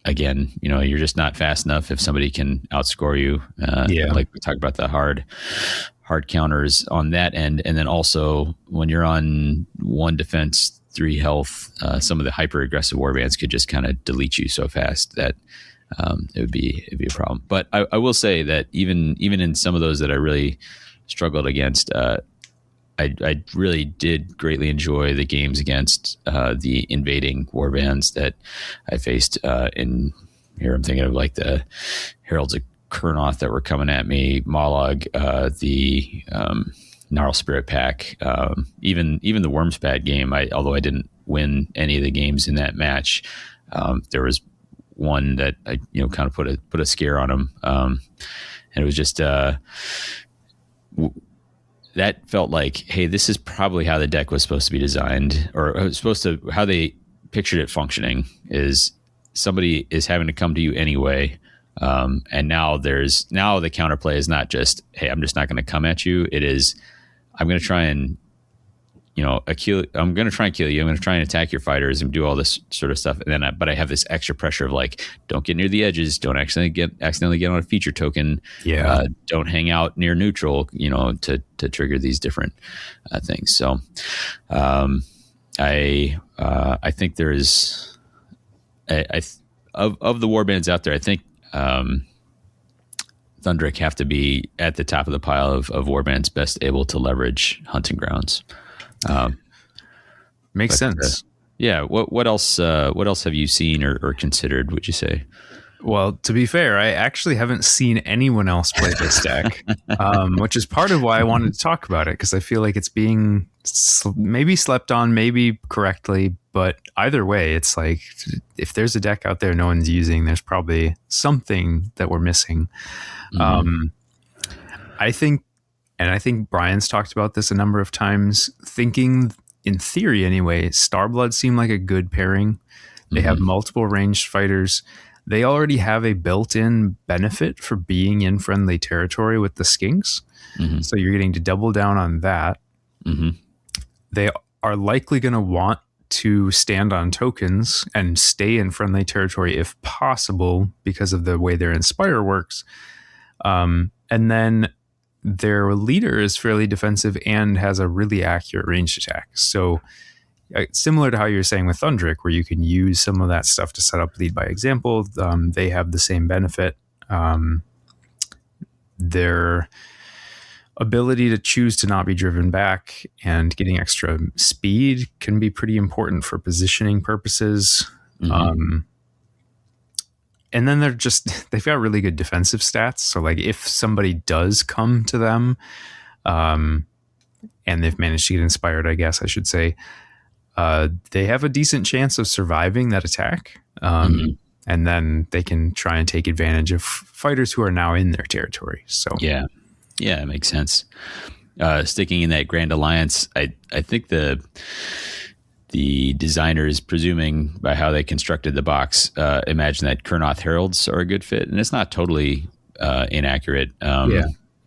again, you're just not fast enough if somebody can outscore you. Like we talked about the hard counters on that end, and then also when you're on 1 defense, 3 health, some of the hyper aggressive warbands could just kind of delete you so fast that it'd be a problem. But I will say that even in some of those that I really struggled against, I really did greatly enjoy the games against the invading warbands that I faced in here. I'm thinking of like the Heralds of Kurnoth that were coming at me, Mollog, the Gnarl Spirit Pack, even the Wormspad game. Although I didn't win any of the games in that match, there was one that I kind of put a scare on him, and it was just that felt like, hey, this is probably how the deck was supposed to be designed, or how they pictured it functioning, is somebody is having to come to you anyway. And now the counterplay is not just, hey, I'm just not going to come at you. It is, I'm going to try and, I'm going to try and kill you. I'm going to try and attack your fighters and do all this sort of stuff. And then, but I have this extra pressure of like, don't get near the edges. Don't accidentally get on a feature token. Yeah. Don't hang out near neutral, to trigger these different things. So, I think there is, of the warbands out there, I think, Thundrick have to be at the top of the pile of warbands best able to leverage hunting grounds. Makes sense. Yeah. What else have you seen or considered, would you say? Well, to be fair, I actually haven't seen anyone else play this deck, which is part of why I wanted to talk about it, because I feel like it's being maybe slept on, maybe correctly, but either way, it's like if there's a deck out there no one's using, there's probably something that we're missing. Mm-hmm. I think Brian's talked about this a number of times, thinking in theory anyway, Starblood seemed like a good pairing. They have multiple ranged fighters. They already have a built-in benefit for being in friendly territory with the skinks. Mm-hmm. So you're getting to double down on that. Mm-hmm. They are likely going to want to stand on tokens and stay in friendly territory if possible because of the way their Inspire works. And then their leader is fairly defensive and has a really accurate ranged attack. So similar to how you're saying with Thundrick, where you can use some of that stuff to set up lead by example, they have the same benefit. Their ability to choose to not be driven back and getting extra speed can be pretty important for positioning purposes. Mm-hmm. And then they've got really good defensive stats. So like if somebody does come to them, and they've managed to get inspired, I guess I should say, they have a decent chance of surviving that attack. And then they can try and take advantage of fighters who are now in their territory. So yeah, it makes sense. Sticking in that Grand Alliance, I think the designers, presuming by how they constructed the box, imagine that Kurnoth Heralds are a good fit, and it's not totally inaccurate.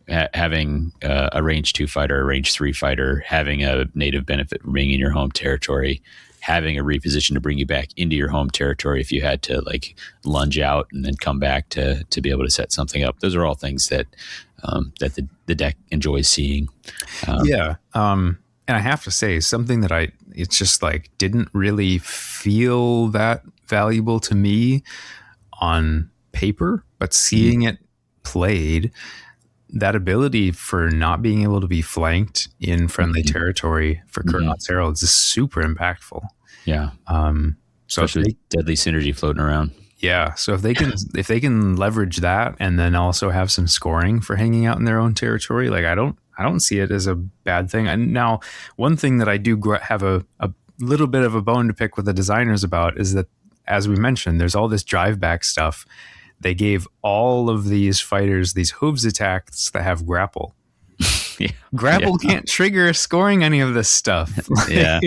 Having a range 2 fighter, a range 3 fighter, having a native benefit for being in your home territory, having a reposition to bring you back into your home territory if you had to like lunge out and then come back to be able to set something up. Those are all things that that the deck enjoys seeing. And I have to say, something that it's just like didn't really feel that valuable to me on paper, but seeing it played, that ability for not being able to be flanked in friendly territory for Kurnoth's Heralds is super impactful. Yeah. So especially deadly synergy floating around. Yeah. So if they can leverage that and then also have some scoring for hanging out in their own territory, like I don't see it as a bad thing. And now, one thing that I do have a little bit of a bone to pick with the designers about is that, as we mentioned, there's all this drive back stuff. They gave all of these fighters these hooves attacks that have grapple. Grapple can't trigger scoring any of this stuff. Yeah.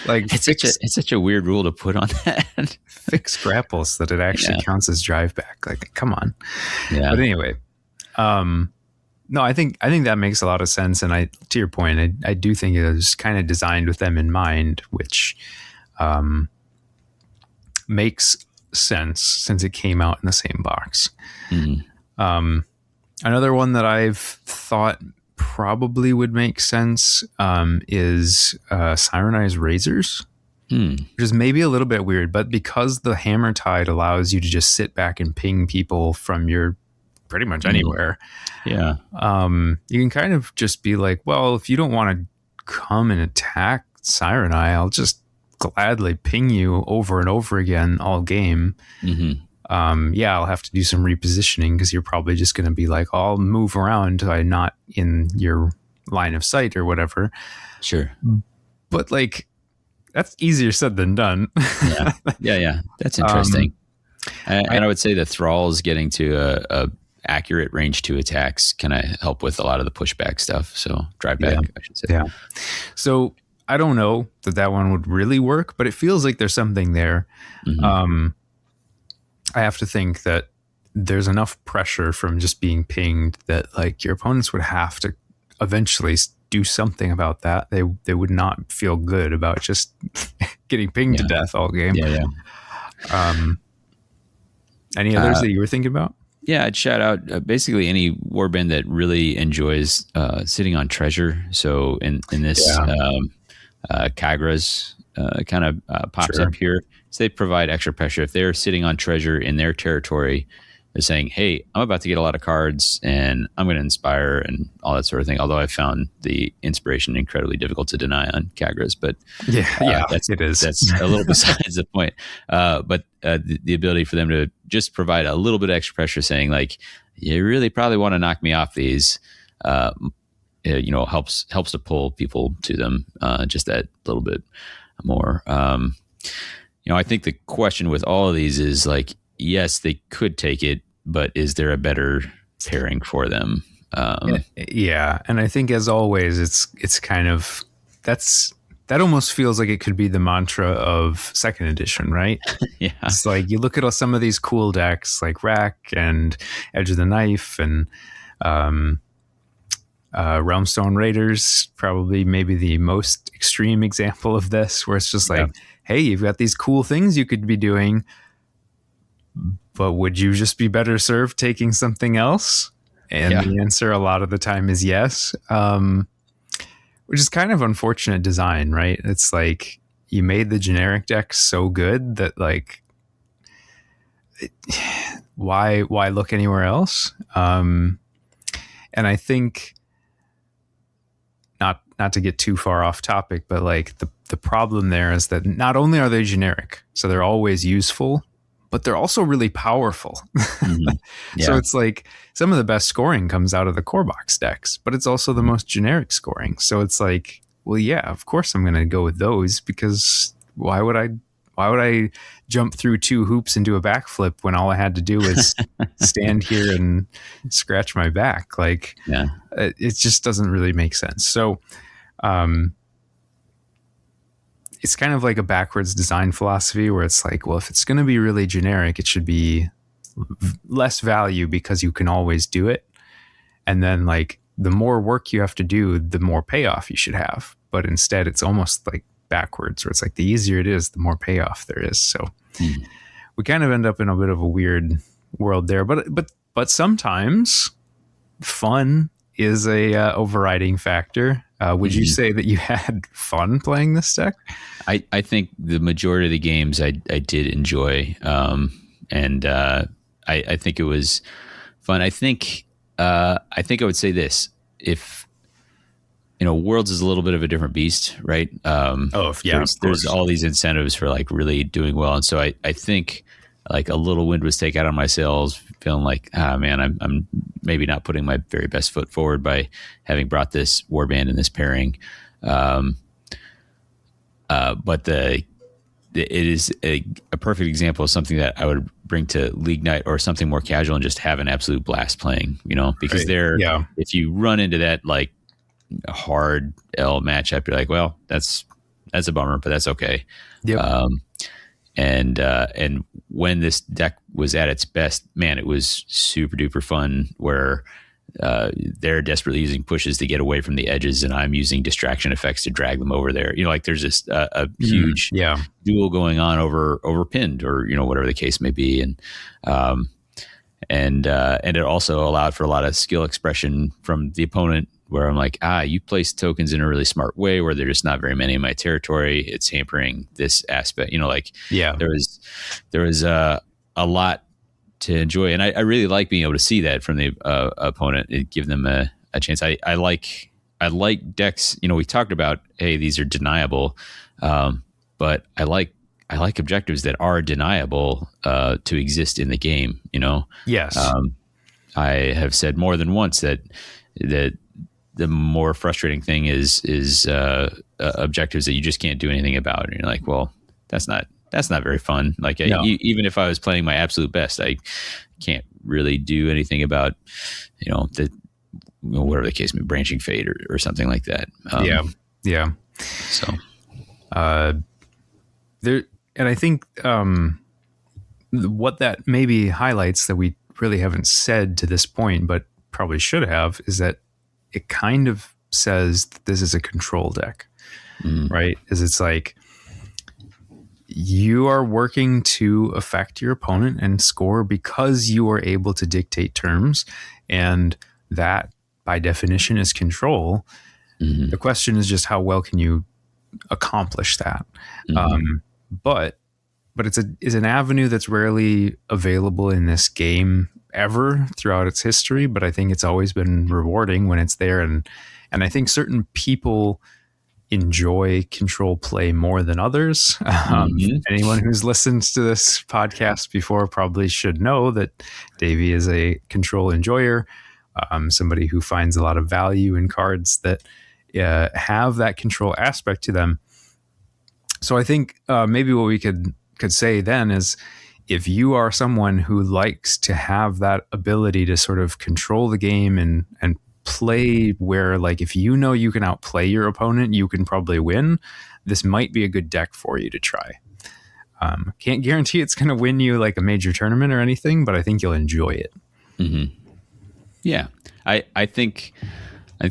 Like it's such a weird rule to put on that. Fix grapple so that it actually counts as drive back. Like, come on. Yeah. But anyway, no, I think that makes a lot of sense. And to your point, I do think it was kind of designed with them in mind, which makes sense since it came out in the same box. Another one that I've thought probably would make sense is Sirenized Razors, which is maybe a little bit weird, but because the Hammer Tide allows you to just sit back and ping people from your pretty much anywhere. Yeah. You can kind of just be like, well, if you don't want to come and attack Siren Eye, I'll just gladly ping you over and over again all game. I'll have to do some repositioning because you're probably just going to be like, I'll move around till I'm not in your line of sight or whatever. Sure. But like, that's easier said than done. Yeah. That's interesting. And I would say the Thralls getting to a accurate range 2 attacks kind of help with a lot of the pushback stuff. So drive back, I should say. Yeah. So I don't know that one would really work, but it feels like there's something there. I have to think that there's enough pressure from just being pinged that like your opponents would have to eventually do something about that. They would not feel good about just getting pinged to death all game. Any others that you were thinking about? Yeah, I'd shout out basically any warband that really enjoys sitting on treasure. So in this Kagra's kind of pops up here. So they provide extra pressure. If they're sitting on treasure in their territory, they're saying, hey, I'm about to get a lot of cards and I'm going to inspire and all that sort of thing. Although I found the inspiration incredibly difficult to deny on Kagra's, but it is. That's a little besides the point. But the ability for them to just provide a little bit of extra pressure saying like, you really probably want to knock me off these, helps to pull people to them just that little bit more. I think the question with all of these is like, yes, they could take it, but is there a better pairing for them? And I think as always, it's kind of that almost feels like it could be the mantra of second edition, right? Yeah, it's like you look at some of these cool decks like Rack and Edge of the Knife and Realmstone Raiders, probably maybe the most extreme example of this, where it's just like, hey, you've got these cool things you could be doing, but would you just be better served taking something else? And the answer a lot of the time is yes, which is kind of unfortunate design, right? It's like you made the generic deck so good that like, why look anywhere else? And I think not to get too far off topic, but like the problem there is that not only are they generic, so they're always useful, but they're also really powerful. So it's like some of the best scoring comes out of the core box decks, but it's also the most generic scoring. So it's like, well, yeah, of course I'm going to go with those, because why would I jump through 2 hoops and do a backflip when all I had to do was stand here and scratch my back? Like, it just doesn't really make sense. So, it's kind of like a backwards design philosophy where it's like, well, if it's going to be really generic, it should be less value because you can always do it. And then like the more work you have to do, the more payoff you should have. But instead it's almost like backwards, where it's like the easier it is, the more payoff there is. So Mm. we kind of end up in a bit of a weird world there. But sometimes fun is a overriding factor. Would you say that you had fun playing this deck? I think the majority of the games I did enjoy, and I think it was fun. I think I would say this: if Worlds is a little bit of a different beast, right? There's all these incentives for like really doing well, and so I think like a little wind was taken out of my sails, feeling like, man, I'm maybe not putting my very best foot forward by having brought this warband in this pairing. But it is a perfect example of something that I would bring to League Night or something more casual and just have an absolute blast playing, because if you run into that like hard L matchup, you're like, well, that's a bummer, but that's okay. Yep. And when this deck was at its best, man, it was super duper fun where they're desperately using pushes to get away from the edges, and I'm using distraction effects to drag them over there. Like there's just a huge duel going on over pinned or whatever the case may be, and it also allowed for a lot of skill expression from the opponent, where I'm like, you place tokens in a really smart way where there's just not very many in my territory. It's hampering this aspect. There was a lot to enjoy, and I really like being able to see that from the opponent and give them a chance. I like decks. We talked about, hey, these are deniable, but I like objectives that are deniable to exist in the game. Yes. I have said more than once that the more frustrating thing is objectives that you just can't do anything about. And you're like, well, that's not very fun. Like even if I was playing my absolute best, I can't really do anything about, whatever the case may be, branching fate or something like that. Yeah. So there, and I think what that maybe highlights that we really haven't said to this point, but probably should have, is that it kind of says that this is a control deck, right? Is it's like you are working to affect your opponent and score because you are able to dictate terms, and that by definition is control. The question is just how well can you accomplish that? But it's an avenue that's rarely available in this game ever throughout its history, but I think it's always been rewarding when it's there, and I think certain people enjoy control play more than others. Anyone who's listened to this podcast before probably should know that Davy is a control enjoyer, somebody who finds a lot of value in cards that have that control aspect to them. So I think maybe what we could say then is, if you are someone who likes to have that ability to sort of control the game and play where, like, if you know you can outplay your opponent, you can probably win, this might be a good deck for you to try. Can't guarantee it's going to win you like a major tournament or anything, but I think you'll enjoy it. Yeah. I think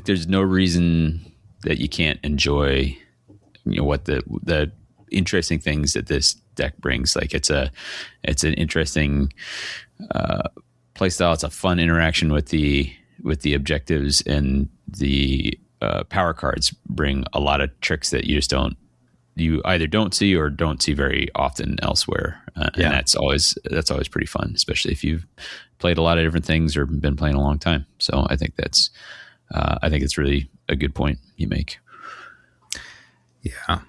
there's no reason that you can't enjoy, what the interesting things that this deck brings. Like it's an interesting play style. It's a fun interaction with the objectives, and the power cards bring a lot of tricks that you either don't see or don't see very often elsewhere. And that's always pretty fun, especially if you've played a lot of different things or been playing a long time. So I think it's really a good point you make. Yeah.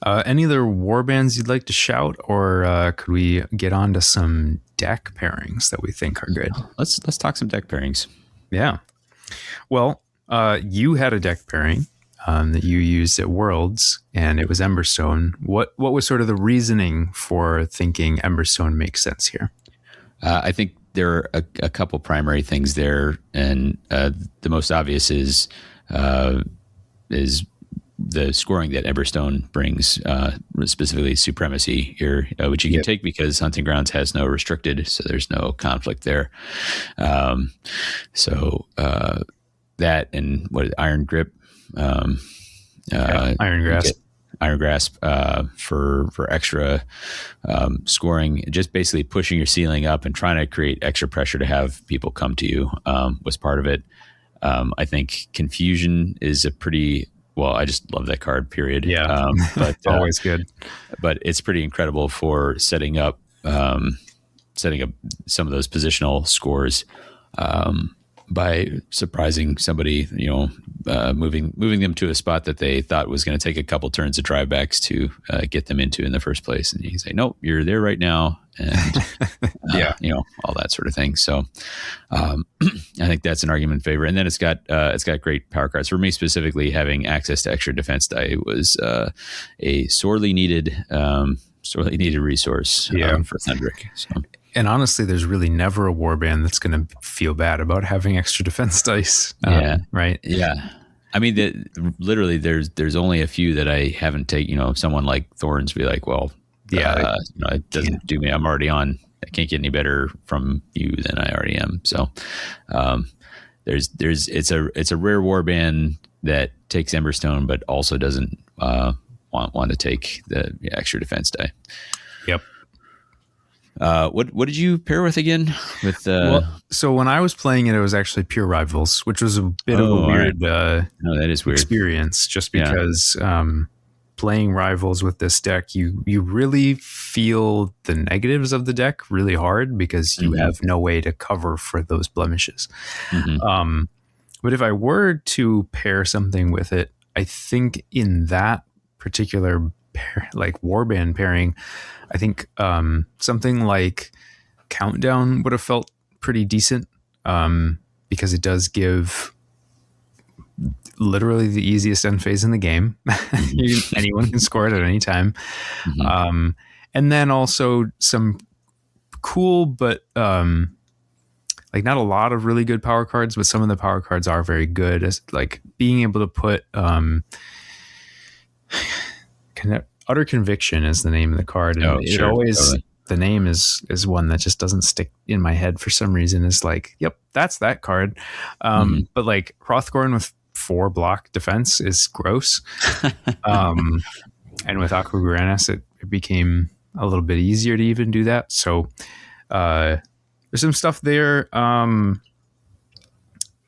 Any other warbands you'd like to shout, or could we get on to some deck pairings that we think are good? Let's talk some deck pairings. Yeah. Well, you had a deck pairing that you used at Worlds, and it was Emberstone. What was sort of the reasoning for thinking Emberstone makes sense here? I think there are a couple primary things there, and the most obvious is the scoring that Emberstone brings, specifically Supremacy here, which you can take because Hunting Grounds has no restricted, so there's no conflict there. That and Iron Grip, Iron Grasp. Iron Grasp for extra scoring, just basically pushing your ceiling up and trying to create extra pressure to have people come to you was part of it. I think Confusion is a pretty well. I just love that card. Period. Yeah, but always good. But it's pretty incredible for setting up some of those positional scores by surprising somebody, moving them to a spot that they thought was going to take a couple turns of drive backs to get them into in the first place. And you say, nope, you're there right now. And, all that sort of thing. So I think that's an argument in favor. And then it's got great power cards. For me specifically, having access to extra defense die was a sorely needed resource for Thundrick. So. And honestly, there's really never a warband that's going to feel bad about having extra defense dice. Right. Yeah. I mean, literally there's only a few that I haven't taken, someone like Thorns be like, well, it doesn't do me. I'm already on. I can't get any better from you than I already am. So, it's a rare warband that takes Emberstone, but also doesn't, want to take the extra defense die. Yep. What did you pair with again? So when I was playing it was actually Pure Rivals, which was a bit of a weird, that is weird experience, just because playing Rivals with this deck, you really feel the negatives of the deck really hard because you have no way to cover for those blemishes. But if I were to pair something with it, I think in that particular warband pairing, I think something like Countdown would have felt pretty decent because it does give literally the easiest end phase in the game. Anyone can score it at any time. And then also some cool, but not a lot of really good power cards, but some of the power cards are very good, as like being able to put Utter Conviction is the name of the card, and the name is one that just doesn't stick in my head for some reason. It's like, yep, that's that card. But like Hrothgorn with 4 block defense is gross. And with Aqua Granis, it became a little bit easier to even do that. So there's some stuff there.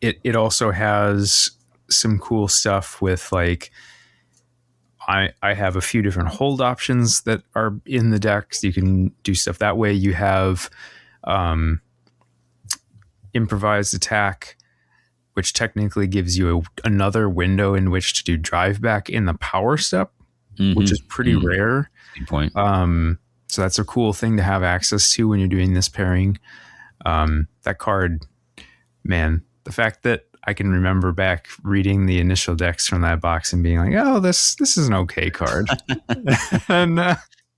It also has some cool stuff with like, I have a few different hold options that are in the deck, so you can do stuff that way. You have improvised attack, which technically gives you another window in which to do drive back in the power step, which is pretty rare. Good point. So that's a cool thing to have access to when you're doing this pairing. That card, man, the fact that I can remember back reading the initial decks from that box and being like, oh, this is an okay card. And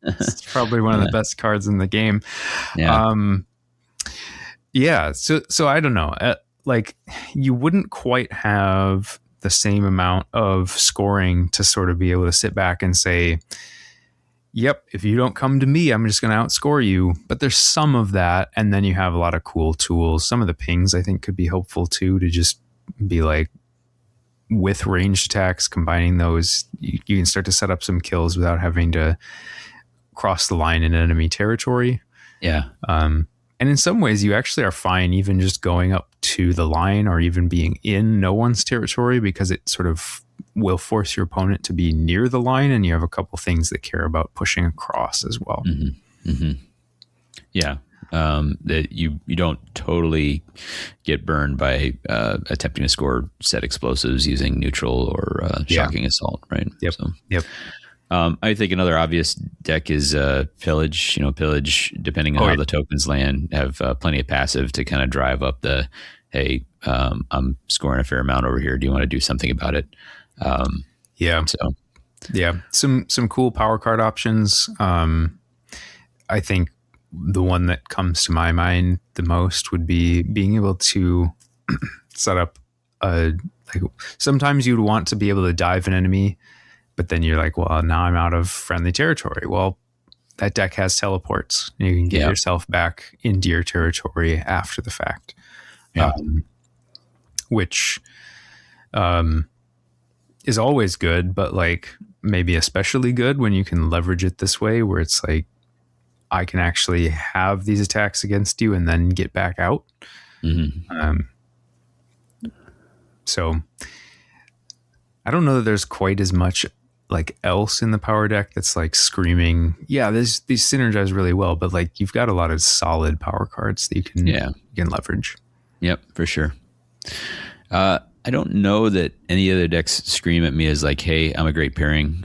it's probably one of the best cards in the game. So I don't know. Like, you wouldn't quite have the same amount of scoring to sort of be able to sit back and say, yep, if you don't come to me, I'm just going to outscore you. But there's some of that. And then you have a lot of cool tools. Some of the pings I think could be helpful too, to just be like, with ranged attacks, combining those, you can start to set up some kills without having to cross the line in enemy territory. Yeah. And in some ways you actually are fine even just going up to the line or even being in no one's territory, because it sort of will force your opponent to be near the line, and you have a couple things that care about pushing across as well. Yeah. That you don't totally get burned by attempting to score set explosives using neutral or shocking assault, right? Yep. So, yep. I think another obvious deck is Pillage. Pillage, depending on how the tokens land, have plenty of passive to kind of drive up the, hey, I'm scoring a fair amount over here. Do you want to do something about it? Some cool power card options. I think the one that comes to my mind the most would be being able to set up sometimes you'd want to be able to dive an enemy, but then you're like, well, now I'm out of friendly territory. Well, that deck has teleports. You can get yourself back into your territory after the fact, which is always good. But like, maybe especially good when you can leverage it this way, where it's like, I can actually have these attacks against you and then get back out. So I don't know that there's quite as much like else in the power deck that's like screaming, yeah, these synergize really well, but like you've got a lot of solid power cards that you can leverage. Yep, for sure. I don't know that any other decks scream at me as like, hey, I'm a great pairing.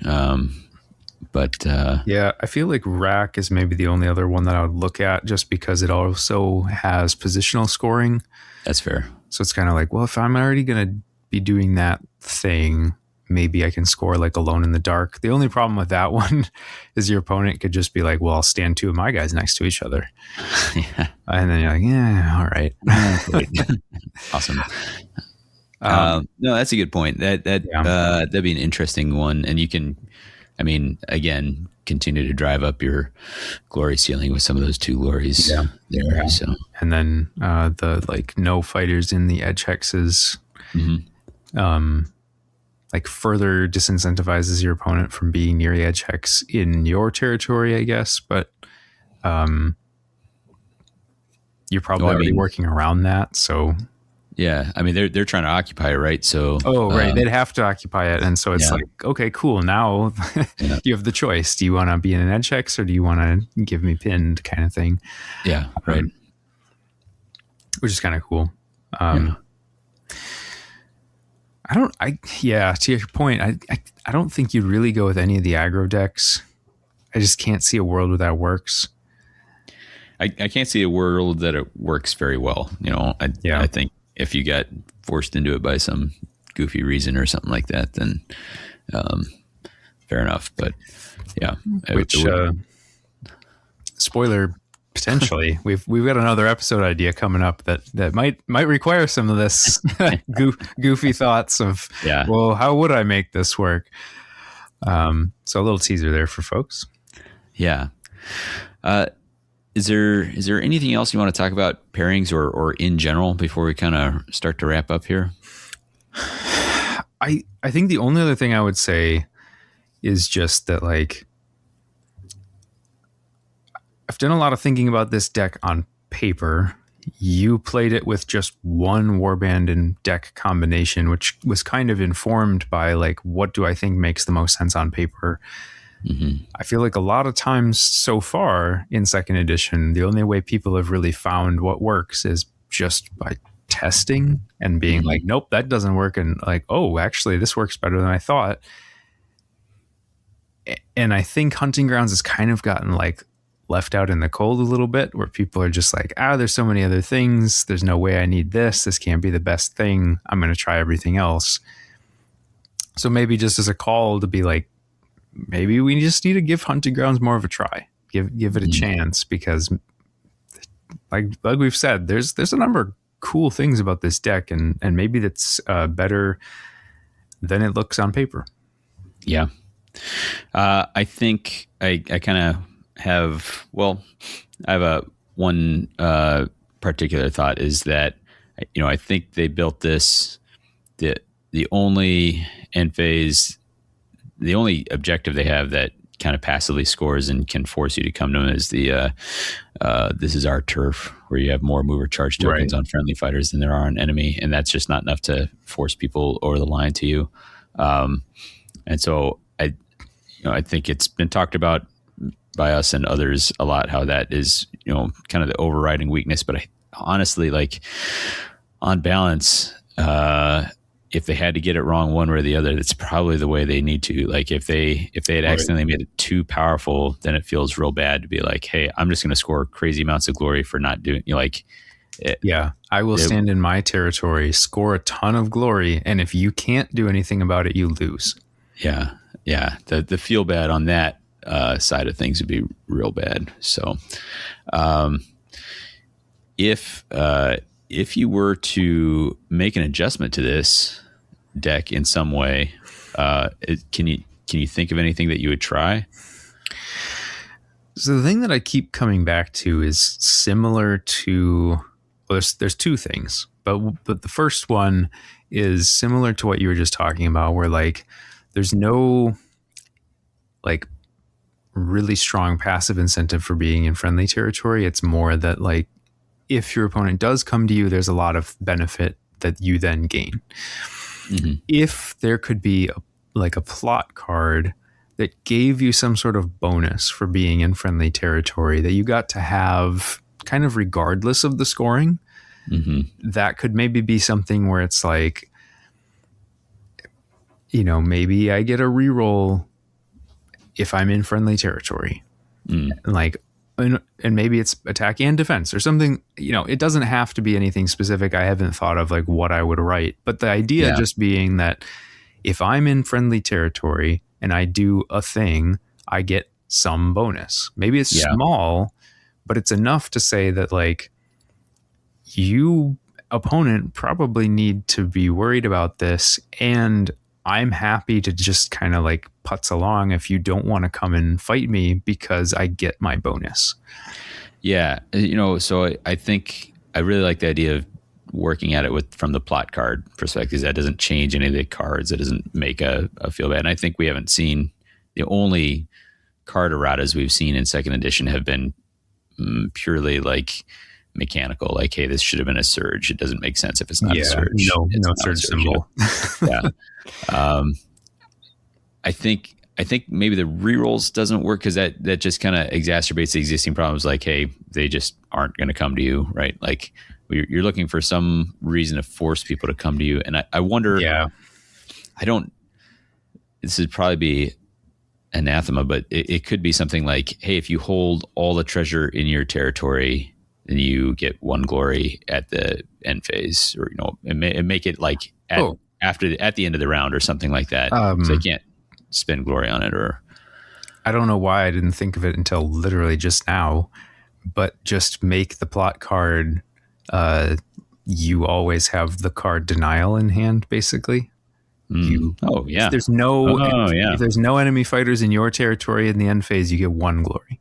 But yeah, I feel like Rack is maybe the only other one that I would look at, just because it also has positional scoring. That's fair. So it's kind of like, well, if I'm already going to be doing that thing, maybe I can score like Alone in the Dark. The only problem with that one is your opponent could just be like, well, I'll stand two of my guys next to each other. Yeah. And then you're like, yeah, all right. Awesome. No, that's a good point. That'd be an interesting one. And you can, I mean, again, continue to drive up your glory ceiling with some of those 2 glories there. Yeah. So, and then the like no fighters in the edge hexes, like further disincentivizes your opponent from being near the edge hex in your territory, I guess. But you're probably already working around that. So yeah, I mean, they're trying to occupy it, right? So right, they'd have to occupy it, and so it's like, okay, cool. Now you have the choice. Do you want to be in an edge hex, or do you want to give me pinned, kind of thing? Yeah, right. Which is kind of cool. To your point, I don't think you'd really go with any of the aggro decks. I just can't see a world where that works. I can't see a world that it works very well. You know, I think if you got forced into it by some goofy reason or something like that, then fair enough. But yeah, spoiler. Potentially, we've got another episode idea coming up that might require some of this goofy thoughts of, well, how would I make this work? So a little teaser there for folks. Yeah. Is there anything else you want to talk about pairings or in general before we kind of start to wrap up here? I think the only other thing I would say is just that, like, I've done a lot of thinking about this deck on paper. You played it with just one warband and deck combination, which was kind of informed by like, what do I think makes the most sense on paper? I feel like a lot of times so far in second edition, the only way people have really found what works is just by testing and being like, nope, that doesn't work. And like, oh, actually this works better than I thought. And I think Hunting Grounds has kind of gotten like left out in the cold a little bit, where people are just like, there's so many other things. There's no way I need this. This can't be the best thing. I'm going to try everything else. So maybe just as a call to be like, maybe we just need to give Hunting Grounds more of a try. Give it a chance, because like we've said, there's a number of cool things about this deck, and maybe that's better than it looks on paper. Yeah. I think I kind of have, I have one particular thought is that, you know, I think they built this, the only end phase, the only objective they have that kind of passively scores and can force you to come to them is the this is our turf, where you have more mover charge tokens on friendly fighters than there are on enemy, and that's just not enough to force people over the line to you. And so I think it's been talked about by us and others a lot, how that is, you know, kind of the overriding weakness. But I honestly, like, on balance, if they had to get it wrong one way or the other, that's probably the way they need to. Like, if they had accidentally made it too powerful, then it feels real bad to be like, hey, I'm just going to score crazy amounts of glory for not doing, you know, like, I will stand in my territory, score a ton of glory, and if you can't do anything about it, you lose. Yeah. The feel bad on that side of things would be real bad. So, if you were to make an adjustment to this deck in some way, can you think of anything that you would try? So the thing that I keep coming back to is similar to, there's two things, but the first one is similar to what you were just talking about, where like there's no like really strong passive incentive for being in friendly territory. It's more that like if your opponent does come to you, there's a lot of benefit that you then gain. Mm-hmm. If there could be like a plot card that gave you some sort of bonus for being in friendly territory that you got to have kind of regardless of the scoring, that could maybe be something where it's like, you know, maybe I get a reroll if I'm in friendly territory. Like, and maybe it's attack and defense or something. You know, it doesn't have to be anything specific. I haven't thought of like what I would write, but the idea just being that if I'm in friendly territory and I do a thing, I get some bonus. Maybe it's small, but it's enough to say that like you opponent probably need to be worried about this, and I'm happy to just kind of like putz along if you don't want to come and fight me because I get my bonus. Yeah. You know, so I think I really like the idea of working at it from the plot card perspective. That doesn't change any of the cards. It doesn't make a feel bad. And I think we haven't seen, the only card erratas we've seen in second edition have been purely like mechanical, like, hey, this should have been a surge. It doesn't make sense if it's not a surge. No surge symbol. Yeah. I think maybe the rerolls doesn't work because that just kind of exacerbates the existing problems. Like, hey, they just aren't going to come to you, right? Like you're looking for some reason to force people to come to you. And I wonder, this would probably be anathema, but it could be something like, hey, if you hold all the treasure in your territory, then you get 1 glory at the end phase, or, you know, and make it like at the end of the round or something like that. So you can't spend glory on it. Or I don't know why I didn't think of it until literally just now, but just make the plot card. You always have the card denial in hand, basically. If there's no enemy fighters in your territory in the end phase, you get 1 glory.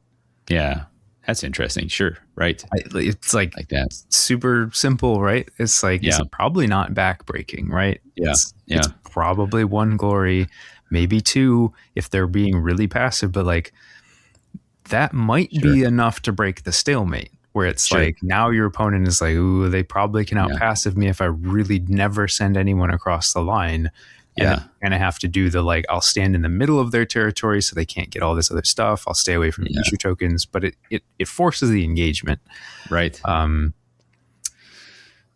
Yeah. That's interesting. Sure. Right. It's like that. Super simple, right? It's like, it's probably not backbreaking, right? Yeah. It's probably 1 glory, maybe 2 if they're being really passive, but like that might be enough to break the stalemate where it's like now your opponent is like, ooh, they probably can out passive me if I really never send anyone across the line. And I'm going to have to do the, like, I'll stand in the middle of their territory so they can't get all this other stuff. I'll stay away from issue tokens, but it forces the engagement. Right.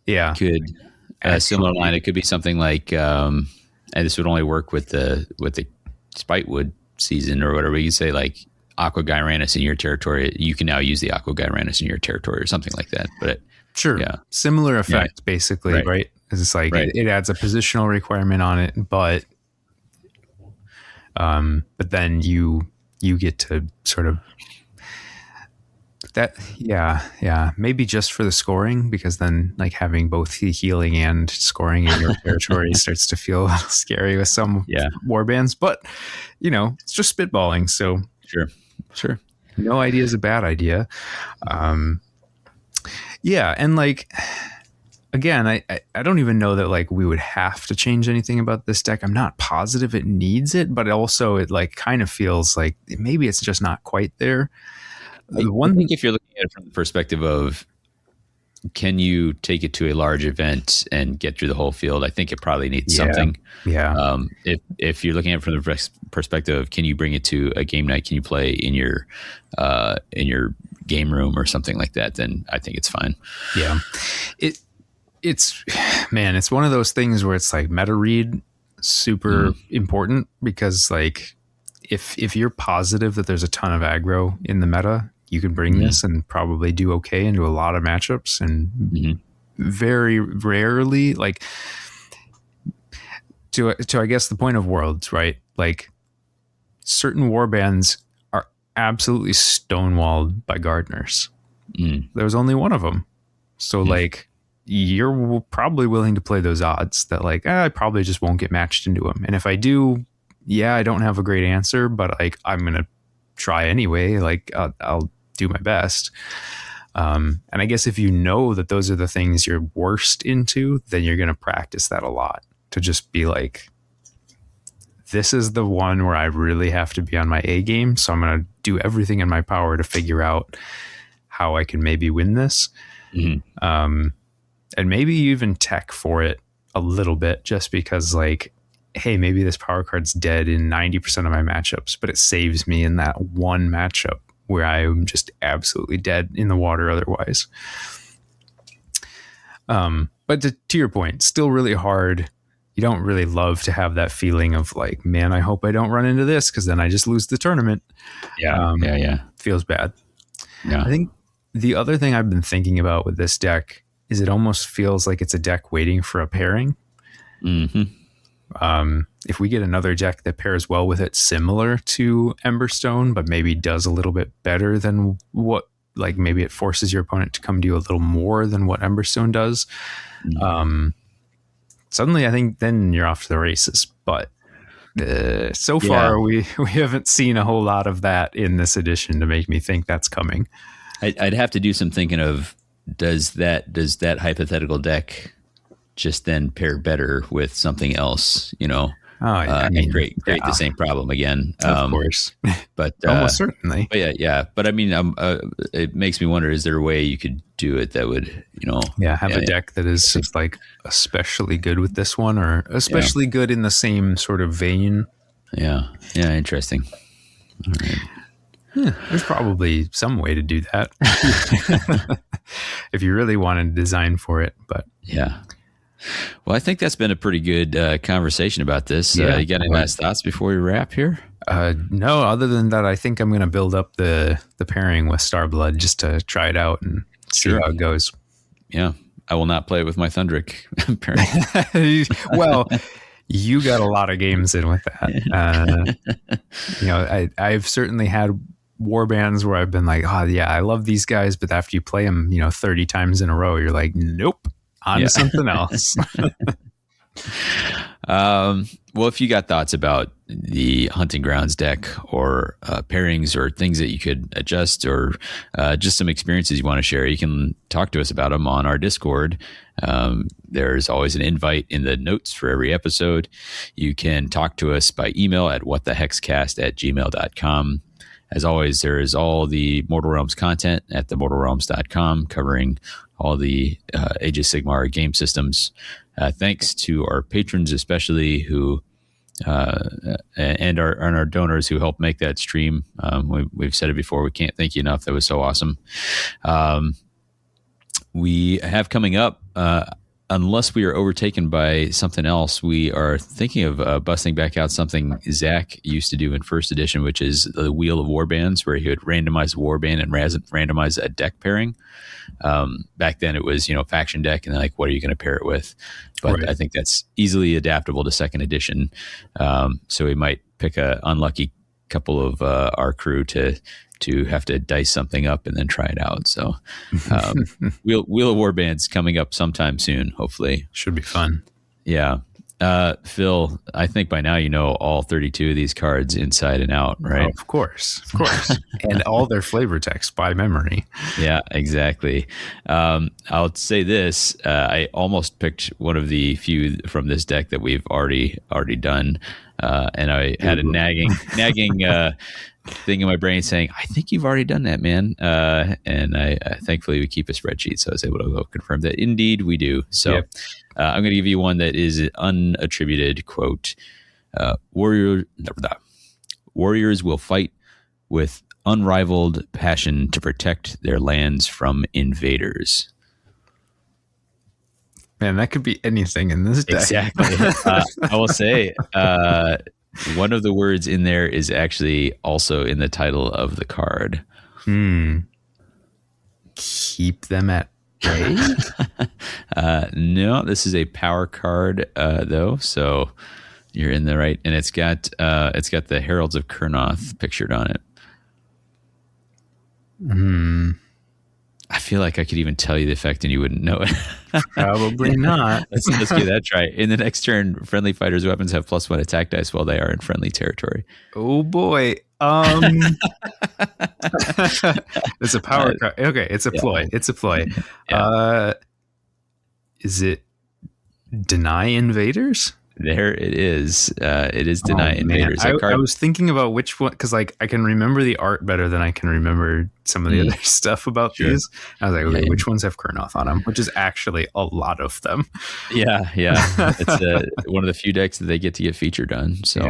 Yeah. Could a similar line. It could be something like, and this would only work with the Spitewood season or whatever. You say like Aqua Gyranus in your territory. You can now use the Aqua Gyranus in your territory or something like that. But similar effect basically, right? It's like it adds a positional requirement on it, but then you get to sort of that. Maybe just for the scoring, because then like having both the healing and scoring in your territory starts to feel a little scary with some warbands, but you know, it's just spitballing. So sure. No idea is a bad idea. And like, again, I don't even know that like we would have to change anything about this deck. I'm not positive it needs it, but also it like kind of feels like maybe it's just not quite there. I think if you're looking at it from the perspective of, can you take it to a large event and get through the whole field? I think it probably needs something. Yeah. If you're looking at it from the perspective of, can you bring it to a game night? Can you play in your game room or something like that? Then I think it's fine. Yeah. It's one of those things where it's like meta read super important, because like if you're positive that there's a ton of aggro in the meta, you can bring this and probably do okay into a lot of matchups, and very rarely like to I guess the point of Worlds, right? Like certain warbands are absolutely stonewalled by gardeners. There's only one of them. So like you're probably willing to play those odds that like, I probably just won't get matched into them. And if I do, I don't have a great answer, but like, I'm going to try anyway. Like I'll do my best. And I guess if you know that those are the things you're worst into, then you're going to practice that a lot, to just be like, this is the one where I really have to be on my A game. So I'm going to do everything in my power to figure out how I can maybe win this. Mm-hmm. And maybe even tech for it a little bit, just because like, hey, maybe this power card's dead in 90% of my matchups, but it saves me in that one matchup where I'm just absolutely dead in the water otherwise. But to your point, still really hard. You don't really love to have that feeling of like, man, I hope I don't run into this, because then I just lose the tournament. Yeah. Feels bad. Yeah. I think the other thing I've been thinking about with this deck is it almost feels like it's a deck waiting for a pairing. Mm-hmm. If we get another deck that pairs well with it, similar to Emberstone, but maybe does a little bit better than what, like maybe it forces your opponent to come to you a little more than what Emberstone does. Mm-hmm. Suddenly I think then you're off to the races. But so far we haven't seen a whole lot of that in this edition to make me think that's coming. I'd have to do some thinking of, does that hypothetical deck just then pair better with something else, you know? I mean, create the same problem again. Of course, but almost certainly. But yeah. But I mean, it makes me wonder: is there a way you could do it that would, you know, have a deck that is just like especially good with this one, or especially good in the same sort of vein? Yeah. Interesting. All right. There's probably some way to do that if you really wanted to design for it. But yeah. Well, I think that's been a pretty good conversation about this. You got any last thoughts before we wrap here? No, other than that, I think I'm going to build up the pairing with Starblood just to try it out and see how it goes. Yeah. I will not play it with my Thundrick pairing. Well, you got a lot of games in with that. You know, I've certainly had warbands where I've been like, oh yeah, I love these guys, but after you play them, 30 times in a row, you're like, nope, on to something else. Well, if you got thoughts about the Hunting Grounds deck, or pairings, or things that you could adjust, or just some experiences you want to share, you can talk to us about them on our Discord. There's always an invite in the notes for every episode. You can talk to us by email at whatthehexcast@gmail.com. As always, there is all the Mortal Realms content at themortalrealms.com, covering all the Age of Sigmar game systems. Thanks to our patrons, especially, who and our donors who help make that stream. We've said it before. We can't thank you enough. That was so awesome. We have coming up, unless we are overtaken by something else, we are thinking of busting back out something Zach used to do in first edition, which is the Wheel of Warbands, where he would randomize a warband and randomize a deck pairing. Back then it was, faction deck, and then like, what are you going to pair it with? But right. I think that's easily adaptable to second edition. So we might pick a unlucky couple of our crew to have to dice something up and then try it out. So Wheel of Warbands coming up sometime soon, hopefully. Should be fun. Yeah. Phil, I think by now you know all 32 of these cards inside and out, right? Oh, of course. And all their flavor text by memory. Yeah, exactly. I'll say this. I almost picked one of the few from this deck that we've already done. And I had a nagging thing in my brain saying, I think you've already done that, man. And I thankfully we keep a spreadsheet, so I was able to go confirm that indeed we do. So yep. I'm going to give you one that is unattributed quote. Warriors will fight with unrivaled passion to protect their lands from invaders. Man, that could be anything in this deck. Exactly. I will say one of the words in there is actually also in the title of the card. Keep them at bay? No, this is a power card, though. So you're in the right, and it's got the Heralds of Kurnoth pictured on it. I feel like I could even tell you the effect and you wouldn't know it. Probably not. Let's give that a try. In the next turn, friendly fighters' weapons have +1 attack dice while they are in friendly territory. Oh boy. It's a power card. Okay, it's a ploy. It's a ploy. Yeah. Is it deny invaders? There it is. It is Oh, Deny man. Invaders. That I card, was thinking about which one, because like I can remember the art better than I can remember some of the other stuff about Sure. these. I was like, okay, Yeah. which ones have Kurnoth on them? Which is actually a lot of them. Yeah. It's one of the few decks that they get to get featured on. So,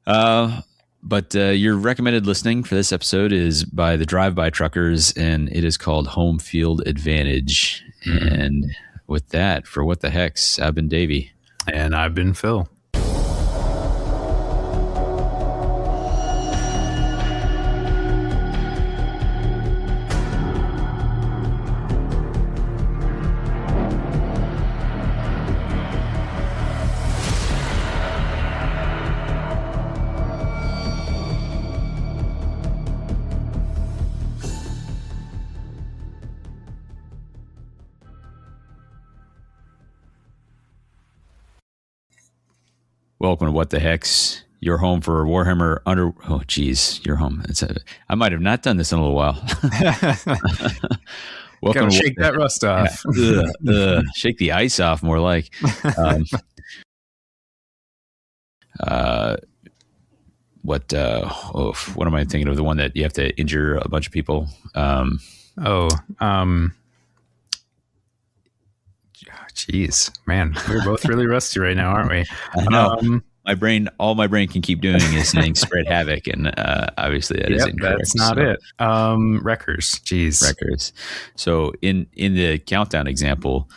Yeah. But your recommended listening for this episode is by the Drive-By Truckers, and it is called Home Field Advantage. And with that, for What the Hex, I've been Davy. And I've been Phil. Welcome to What the Hex, your home for Warhammer Oh, geez, your home. I might have not done this in a little while. Welcome to shake that rust off. Shake the ice off, more like. What am I thinking of? The one that you have to injure a bunch of people. Jeez, man, we're both really rusty right now, aren't we? I know. All my brain can keep doing is saying spread havoc, and obviously that is incorrect. That's not it. Wreckers. Jeez. Wreckers. So in the countdown example,